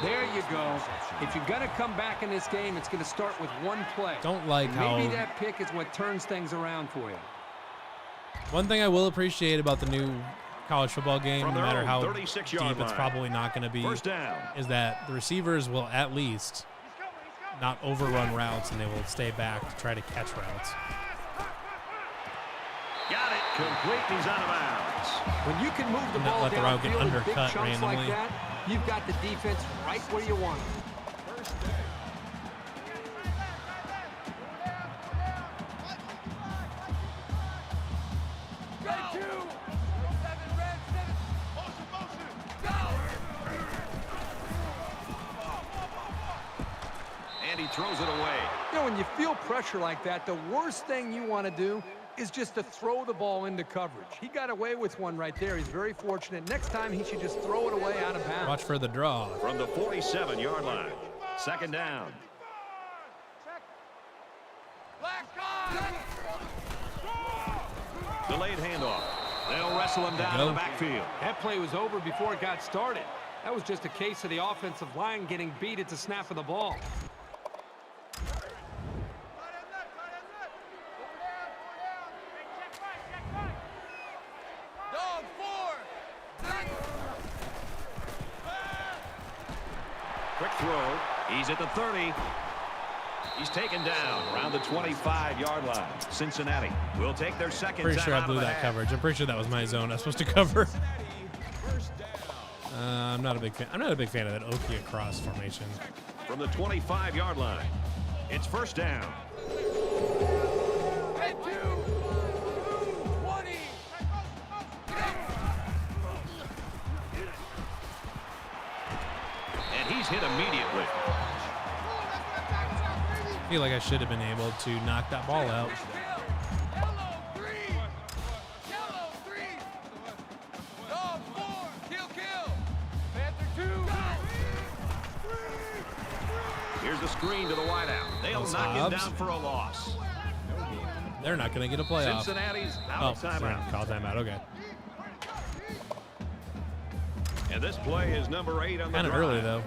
There you go. If you're going to come back in this game, it's going to start with one play. Don't like how Maybe that pick is what turns things around for you. One thing I will appreciate about the new college football game, no matter how deep 36-yard it's probably not going to be, First down. is that the receivers will at least not overrun routes, and they will stay back to try to catch routes. Got it. Complete. He's out of bounds. When you can move the Not ball let the route get downfield in big undercut chunks randomly. like that, you've got the defense right where you want it. And he throws it away. You know, when you feel pressure like that, the worst thing you want to do is just to throw the ball into coverage. He got away with one right there. He's very fortunate. Next time, he should just throw it away out of bounds. Watch for the draw. From the 47-yard line. Second down. Delayed handoff. They'll wrestle him down in the backfield. That play was over before it got started. That was just a case of the offensive line getting beat at the snap of the ball. Quick throw. He's at the 30. He's taken down around the 25-yard line. Cincinnati will take their second Pretty time sure I out blew of the that half. coverage. I'm pretty sure that was my zone I was supposed to cover. I'm not a big fan. I'm not a big fan of that Okie across formation. From the 25-yard line. It's first down. And he's hit immediately. I feel like I should have been able to knock that ball out. Here's the screen to the wideout. They'll Those knock him Hobbs. down for a loss. They're not going to get a playoff. Cincinnati's Oh, out of timeout. call timeout. Okay. And this play is number 8 on the Kind of drive. early though.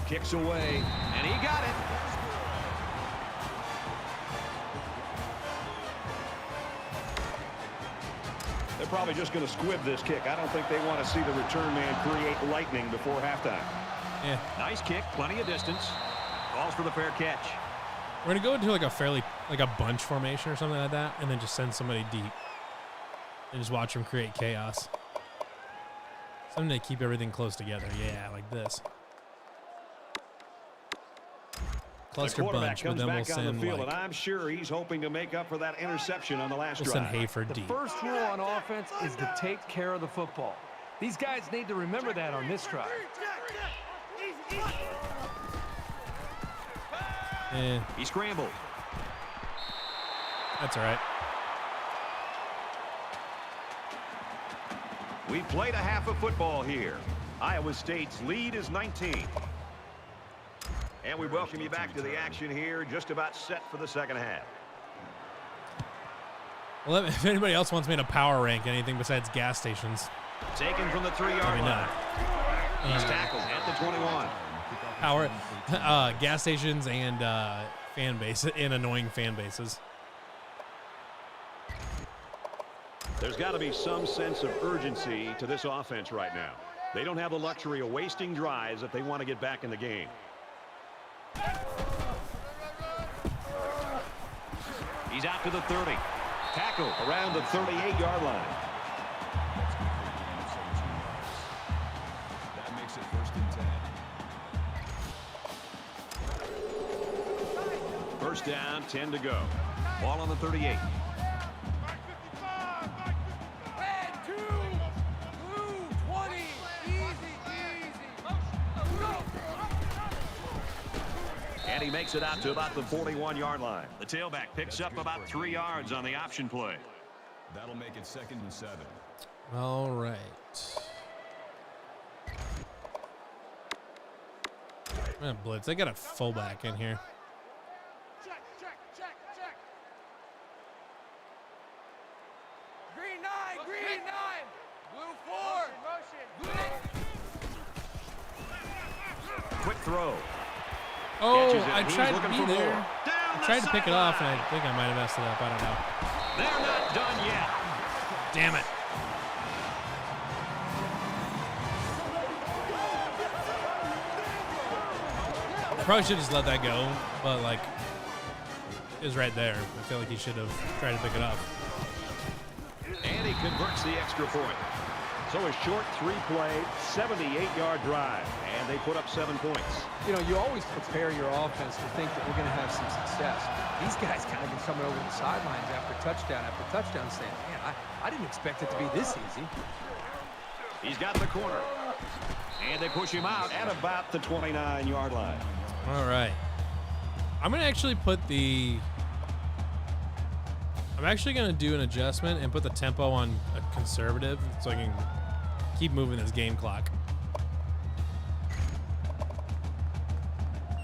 Kicks away, and he got it. They're probably just going to squib this kick. I don't think they want to see the return man create lightning before halftime. Yeah. Nice kick, plenty of distance. Calls for the fair catch. We're going to go into like a bunch formation or something like that, and then just send somebody deep. And just watch them create chaos. Something to keep everything close together. Yeah, like this. Cluster the quarterback bunch, but comes then we'll back on the send field, like, and I'm sure he's hoping to make up for that interception on the last we'll send drive. Hayford The deep. first rule on offense is to take care of the football. These guys need to remember that on this drive. Eh, He scrambled. that's all right. We've played a half of football here. Iowa State's lead is 19. And we welcome you back to the action here, just about set for the second half. Well, if anybody else wants me to power rank anything besides gas stations, Taken from the 3-yard I mean, line. He's tackled at the 21. power, gas stations and fan base and annoying fan bases. There's got to be some sense of urgency to this offense right now. They don't have the luxury of wasting drives if they want to get back in the game. He's out to the 30. Tackle around the 38-yard line. That makes it first and 10. First down, 10 to go. Ball on the 38. And he makes it out to about the 41-yard line. The tailback picks up about 3 yards on the option play. That'll make it 2nd and 7. All right. Man, blitz. They got a fullback in here. Check. Green 9. Blue 4. Quick throw. Oh, Catches it. I He's tried to looking be for there. more. Down I the tried to pick it off, and sideline. I think I might have messed it up. I don't know. They're not done yet. Damn it. Probably should just let that go, but like, it was right there. I feel like he should have tried to pick it up. And he converts the extra point. So a short 3-play, 78-yard drive, and they put up 7 points. You know, you always prepare your offense to think that we're going to have some success. These guys kind of been coming over the sidelines after touchdown saying, man, I didn't expect it to be this easy. He's got the corner. And they push him out at about the 29-yard line. All right. I'm going to actually put the... I'm actually going to do an adjustment and put the tempo on a conservative so I can keep moving this game clock.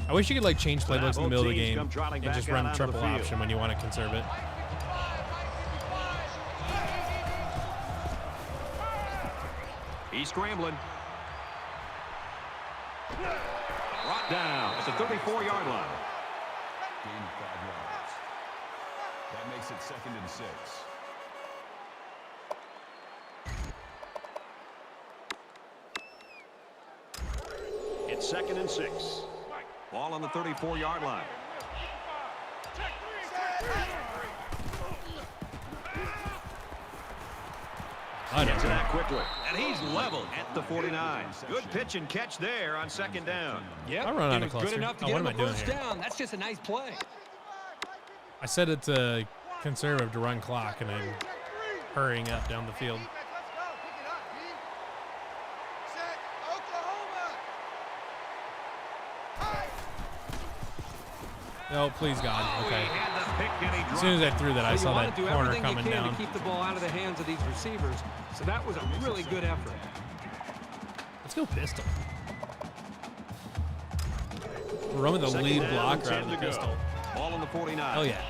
I wish you could like change playbooks in the middle of the game and just run triple option when you want to conserve it. He's scrambling. Brought down at the 34-yard line. Gain of 5 yards. That makes it 2nd and 6. It's 2nd and 6. Ball on the 34-yard line. Gets it out quickly. And he's leveled at the 49. Good pitch and catch there on 2nd down. Yep, I run out it of was cluster. good enough to Oh, get what him am a I doing first here? down. That's just a nice play. I set it to conservative to run clock, and I'm hurrying up down the field. Let's go. Pick it up, D. Set. Oklahoma. Oh, please, God. Okay. He had the pick and he As soon as I threw that, I So saw you want that to do corner everything coming you can down. to keep the ball out of the hands of these receivers. So that was a really good effort. Let's go pistol. We're running the Second lead down, blocker 10 out of the to go. pistol. Ball on the 49. Oh, yeah.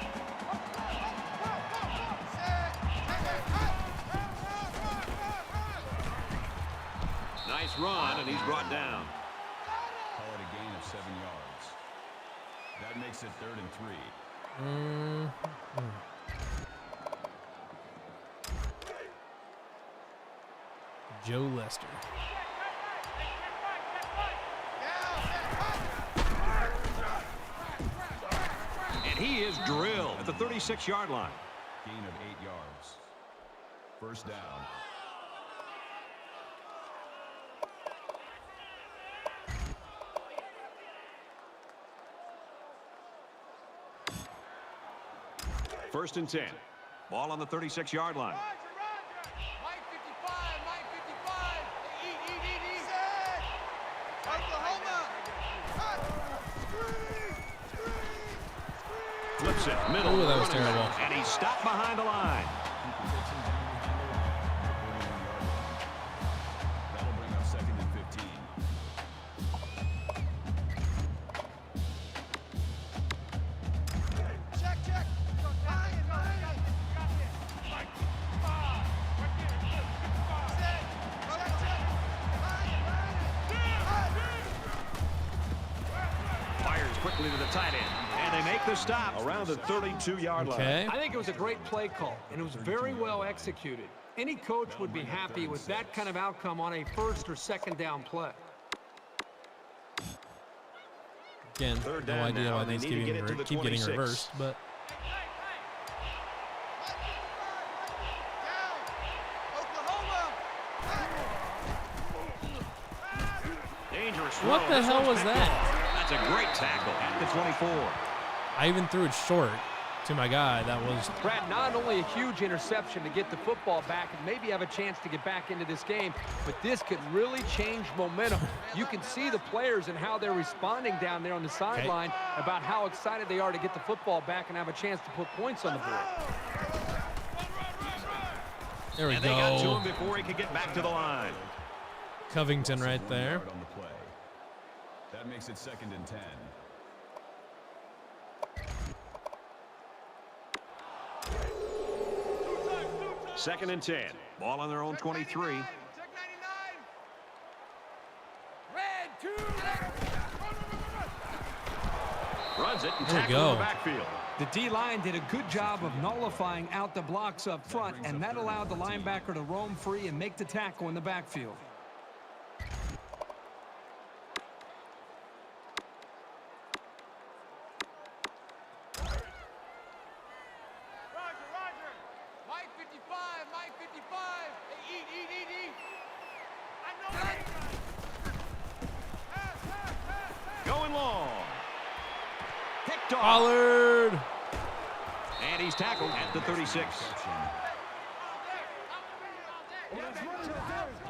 Nice run, and he's brought down. Call it a gain of 7 yards. That makes it 3rd and 3. Joe Lester. And he is drilled at the 36-yard line. Gain of 8 yards. First down. First and 10. Ball on the 36-yard line. Mike 55. Mike 55. E. Set. Oklahoma. Flips it, middle. Ooh, that was running terrible. back, and he's stopped behind the line. That'll bring up 2nd and 15. Check. Ryan. Set. Fires quickly to the tight end. And they make the stop around the 32-yard line. Okay. I think it was a great play call, and it was very well executed. Any coach would be happy with that kind of outcome on a 1st or 2nd down play. Again, Third no down idea now, why and they these need to get it to the keep getting 26. reversed, but Dangerous what throw. the This hell one's was picked that? off. That's a great tackle at the 24. I even threw it short to my guy. That was Brad, not only a huge interception to get the football back and maybe have a chance to get back into this game, but this could really change momentum. You can see the players and how they're responding down there on the sideline about how excited they are to get the football back and have a chance to put points on the board. there we And they got to go. him before he could get back to the line. Covington right 1 there. yard on the play. That makes it 2nd and 10. Second and 10. Ball on their own 23. Check 99. Red 2. Runs it and There we tackled in go. the backfield. The D-line did a good job of nullifying out the blocks up front, and that allowed the linebacker to roam free and make the tackle in the backfield. Roger. Mike 55, Mike 55. Hey, eat. I know that. Going long. Picked off. Pollard. And he's tackled at the 36.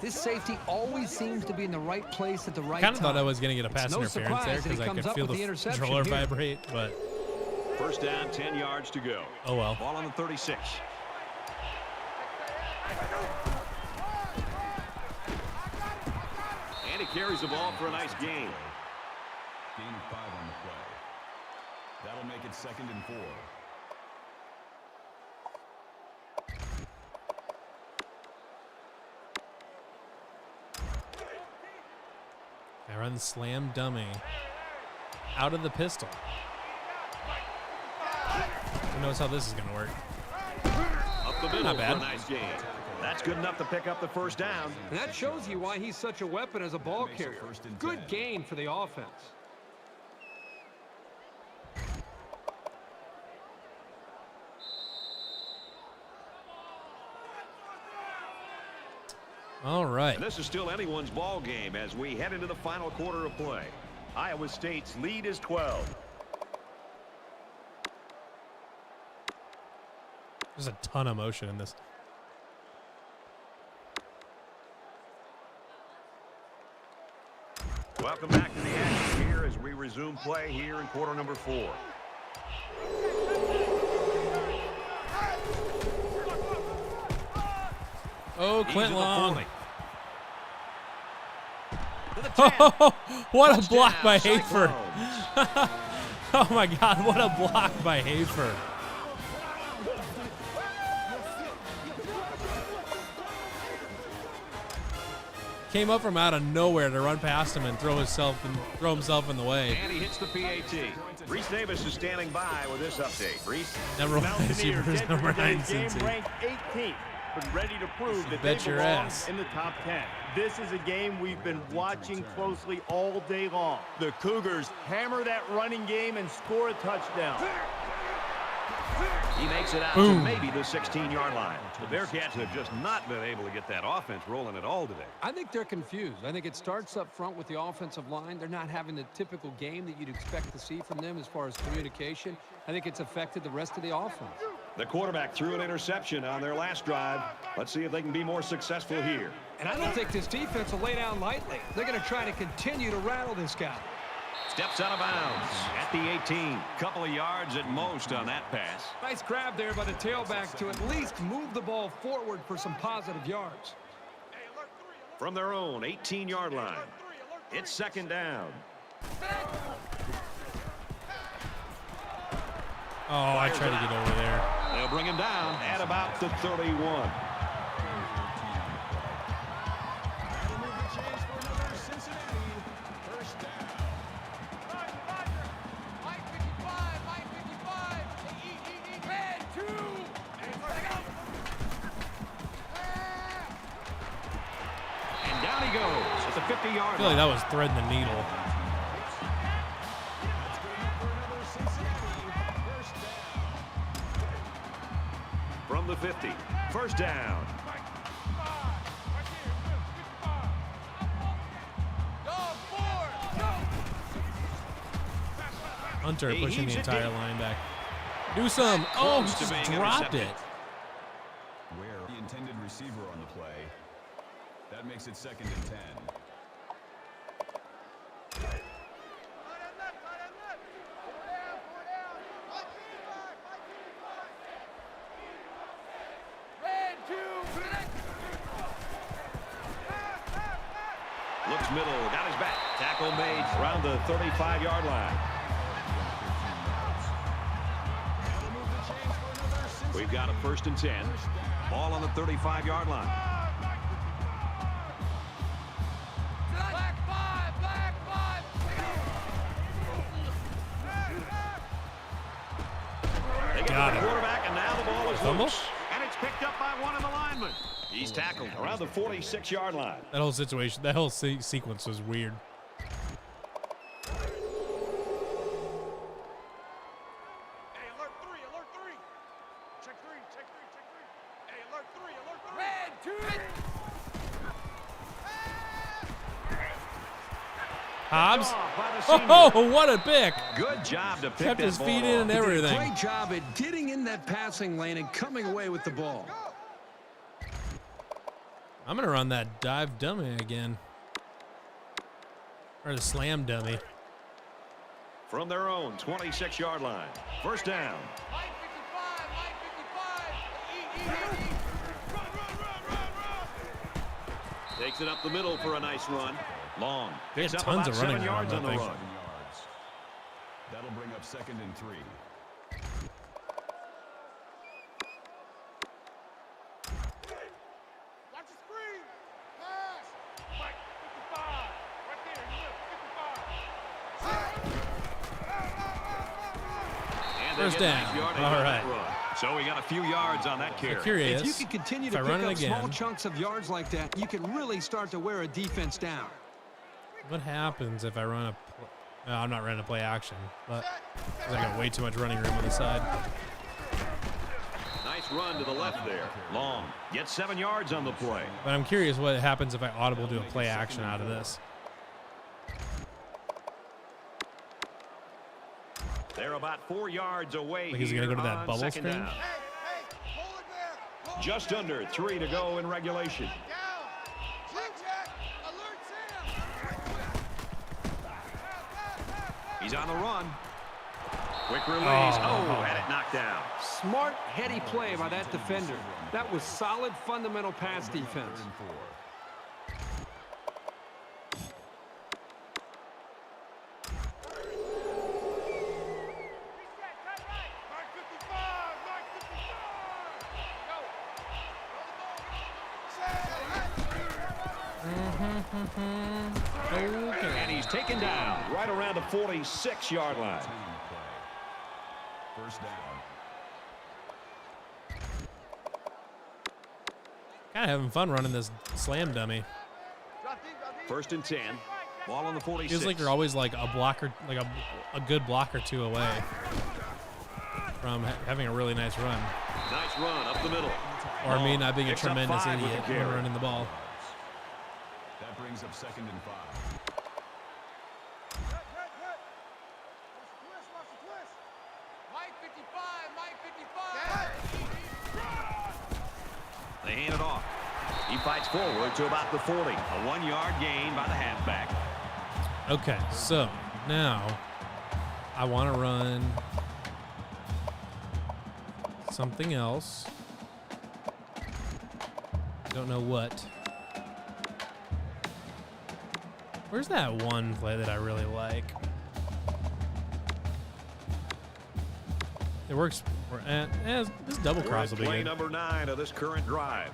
This safety always seems to be in the right place at the right Kind time. of thought I was going to get a pass no interference there surprise that because he I comes could up feel with the the interception controller here. vibrate, but First down, 10 yards to go. oh well. Ball on the 36. And he carries the ball for a nice gain. Gain of 5 on the play. That'll make it 2nd and 4. I run slam dummy out of the pistol. Who knows how this is going to work? Up the middle Not bad. for a nice gain. That's good enough to pick up the first down. And that shows you why he's such a weapon as a ball carrier. Good gain for the offense. All right. And this is still anyone's ball game as we head into the final quarter of play. Iowa State's lead is 12. There's a ton of motion in this. Welcome back to the action here as we resume play here in quarter number 4. Oh, Easy Clint to Long. 40. To the 10. What a block by Touchdown, Hayford. Cyclones. Oh my God, what a block by Hayford. Came up from out of nowhere to run past him and throw himself in the way. And he hits the PAT. Reese Davis is standing by with this update. Reese. Never mind, Mountaineers Jeepers, enter number 9 today's game Cincy. ranked 18th, but ready to prove that Bet they your belong ass. in the top 10. This is a game we've been watching closely all day long. The Cougars hammer that running game and score a touchdown. He makes it out Boom. to maybe the 16-yard line. The Bearcats have just not been able to get that offense rolling at all today. I think they're confused. I think it starts up front with the offensive line. They're not having the typical game that you'd expect to see from them as far as communication. I think it's affected the rest of the offense. The quarterback threw an interception on their last drive. Let's see if they can be more successful here. And I don't think this defense will lay down lightly. They're going to try to continue to rattle this guy. Steps out of bounds at the 18. Couple of yards at most on that pass. Nice grab there by the tailback to at least move the ball forward for some positive yards. From their own 18-yard line. It's 2nd down. Oh, I tried to get over there. They'll bring him down at about the 31. And down he goes at the 50-yard I feel like that was threading the needle. From the 50. First down. Hunter He pushing the heaves it entire deep. line back. Do some. Oh, Close to just being dropped intercepted. it. Where the intended receiver on the play. That makes it 2nd and 10. Looks middle, got his back. Tackle made around the 35-yard line. We've got a 1st and 10. Ball on the 35-yard line. to the quarterback, and now the ball is Fumble? loose. And it's picked up by one of the linemen. He's tackled around the 46-yard line. That whole situation, that whole sequence was weird. Hey, alert 3, alert 3. Check 3, check 3, check 3. Hey, alert 3, alert 3. Red 2. Hobbs. Oh, what a pick. Good job to pick Kept that his feet ball in off. and everything. Great job at getting in that passing lane and coming away with the ball. I'm going to run that dive dummy again. Or the slam dummy. From their own 26-yard line. First down. Mike 55, Mike 55. Eat. Run, run, run, run, run. Takes it up the middle for a nice run. Long. They had Picks up tons about of running 7 around yards on that the thing. run. 7 yards. That'll bring up 2nd and 3. Watch the screen. Pass. Mike 55. Right there, you look, 55. And they First get a down. nice yardage All on right. that run. So we got a few yards on that carry. Curious. If you can continue if to I pick run it up small again, chunks of yards like that, you can really start to wear a defense down. what happens if I run a... No, I'm not running a play action, but 'cause I got way too much running room on the side. Nice run to the left there. Long. Gets 7 yards on the play. But I'm curious what happens if I audible do a play action out of this. They're about 4 yards away. Like, is he gonna here go to that on bubble second screen? down. Hey, hold it there. Hold Just under 3 to go in regulation. it down. Check. Alert Sam. He's on the run. Quick release. Oh. Had it knocked down. Smart, heady play by that defender. That was solid, fundamental pass defense. 3rd and 4. Mike 55, Mike 55. Okay. And he's taken down right around the 46-yard line. 10 on the play. First down. Kind of having fun running this slam dummy. First and 10. Ball on the 46. Feels like you're always like a blocker, like a good block or two away from having a really nice run. Nice run up the middle. Or me not being a Picks up tremendous 5 with idiot the when carry. running the ball. That brings up 2nd and 5. Mike 55, Mike 55. They hand it off. He fights forward to about the 40. A 1-yard gain by the halfback. Okay, so now I want to run something else. Don't know what. Where's that one play that I really like? It works. This double cross will be Play good. number 9 of this current drive.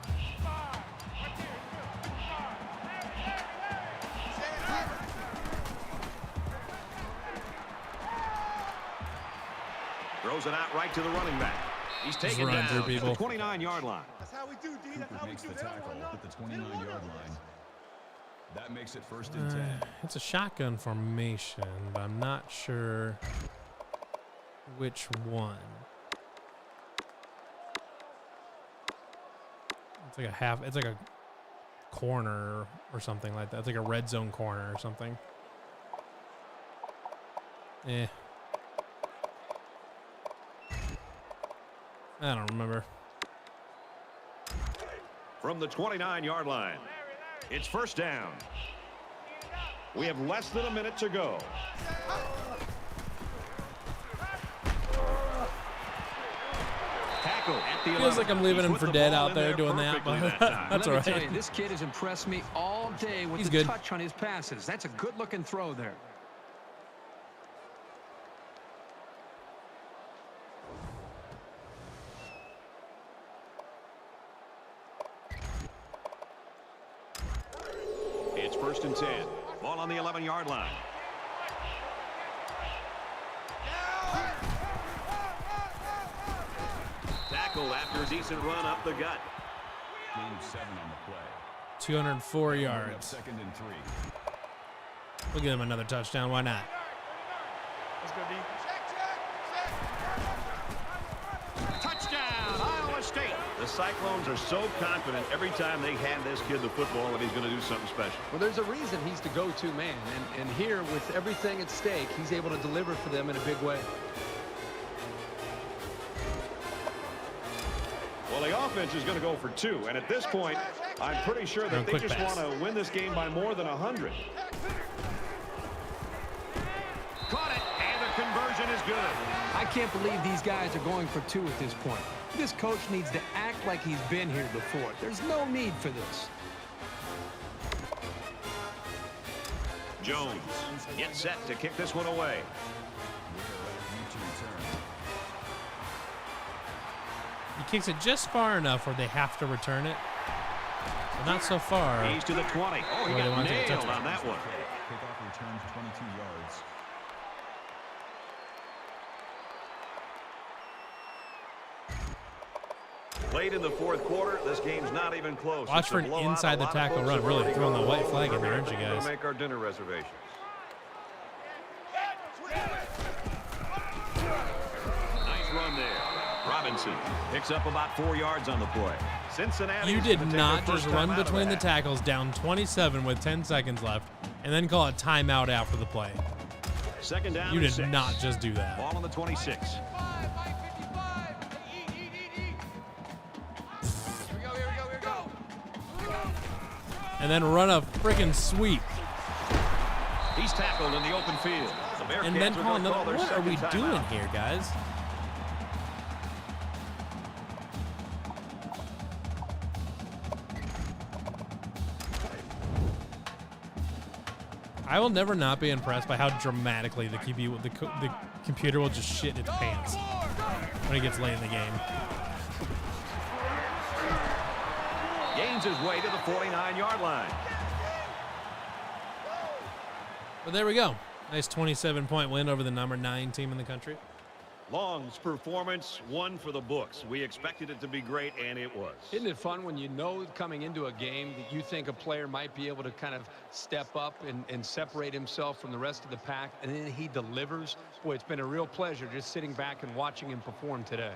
Throws it out right to the running back. He's taken run down through at people. the 29-yard line. That's how we do, D. That's Cooper how we makes do. the They don't tackle wanna know. at the They don't wanna 29-yard know. line. That makes it 1st and 10. It's a shotgun formation, but I'm not sure which one. It's like a half. It's like a corner or something like that. It's like a red zone corner or something. I don't remember. From the 29-yard line, it's first down. We have less than a minute to go. Tackle at the 11. Feels like I'm leaving He's him put for the dead ball out in there doing that, perfectly but that time. that's all Let me tell right. you, this kid has impressed me all day with He's the good. touch on his passes. That's a good-looking throw there. It's first and 10. Ball on the 11-yard line. tackled after a decent run up the gut. Gain of 7 on the play. 204 Up yards. 2nd and 3. We'll give him another touchdown. Why not? Let's go, D. Touchdown, Iowa State. The Cyclones are so confident every time they hand this kid the football that he's going to do something special. Well, there's a reason he's the go-to man. And here, with everything at stake, he's able to deliver for them in a big way. Well, the offense is going to go for 2. And at this point, I'm pretty sure that they just want to win this game by more than 100. Caught it, and the conversion is good. I can't believe these guys are going for 2 at this point. This coach needs to act like he's been here before. There's no need for this. Jones gets set to kick this one away. He kicks it just far enough where they have to return it. But not so far. He's to the 20. Oh, he got nailed on that one. Kickoff returns 22 yards. Late in the 4th quarter, this game's not even close. Watch for an inside the tackle run. Really throwing the white flag in there, aren't you guys? Make our dinner reservations. Nice run there. Robinson picks up about 4 yards on the play. Cincinnati. You did not just run between the tackles down 27 with 10 seconds left and then call a timeout after the play. 2nd down. You and did 6. not just do that. Ball on the 26. And then run a freaking sweep. He's tackled in the open field. And then call another. What are we doing here, guys? I will never not be impressed by how dramatically the computer will just shit its pants when it gets late in the game. Gains his way to the 49-yard line. But there we go. Nice 27-point win over the number 9 team in the country. Long's performance, one for the books. We expected it to be great, and it was. Isn't it fun when you know coming into a game that you think a player might be able to kind of step up and separate himself from the rest of the pack, and then he delivers? Boy, it's been a real pleasure just sitting back and watching him perform today.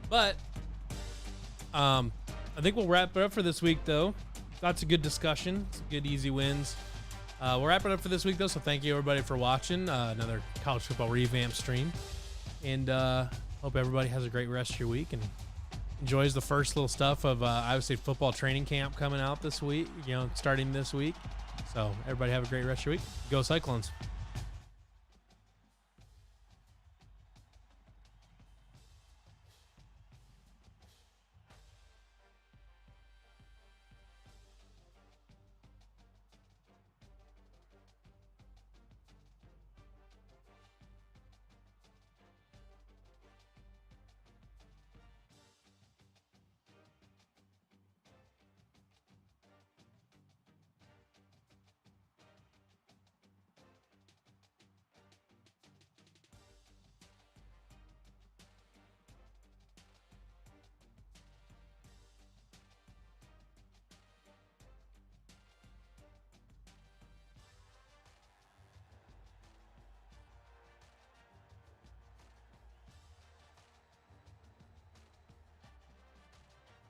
But I think we'll wrap it up for this week, though. Lots of good discussion, some good easy wins. We'll wrap it up for this week, though, so thank you, everybody, for watching another college football revamp stream. And hope everybody has a great rest of your week and enjoys the first little stuff of Iowa State football training camp coming out this week, starting this week. So everybody have a great rest of your week. Go Cyclones.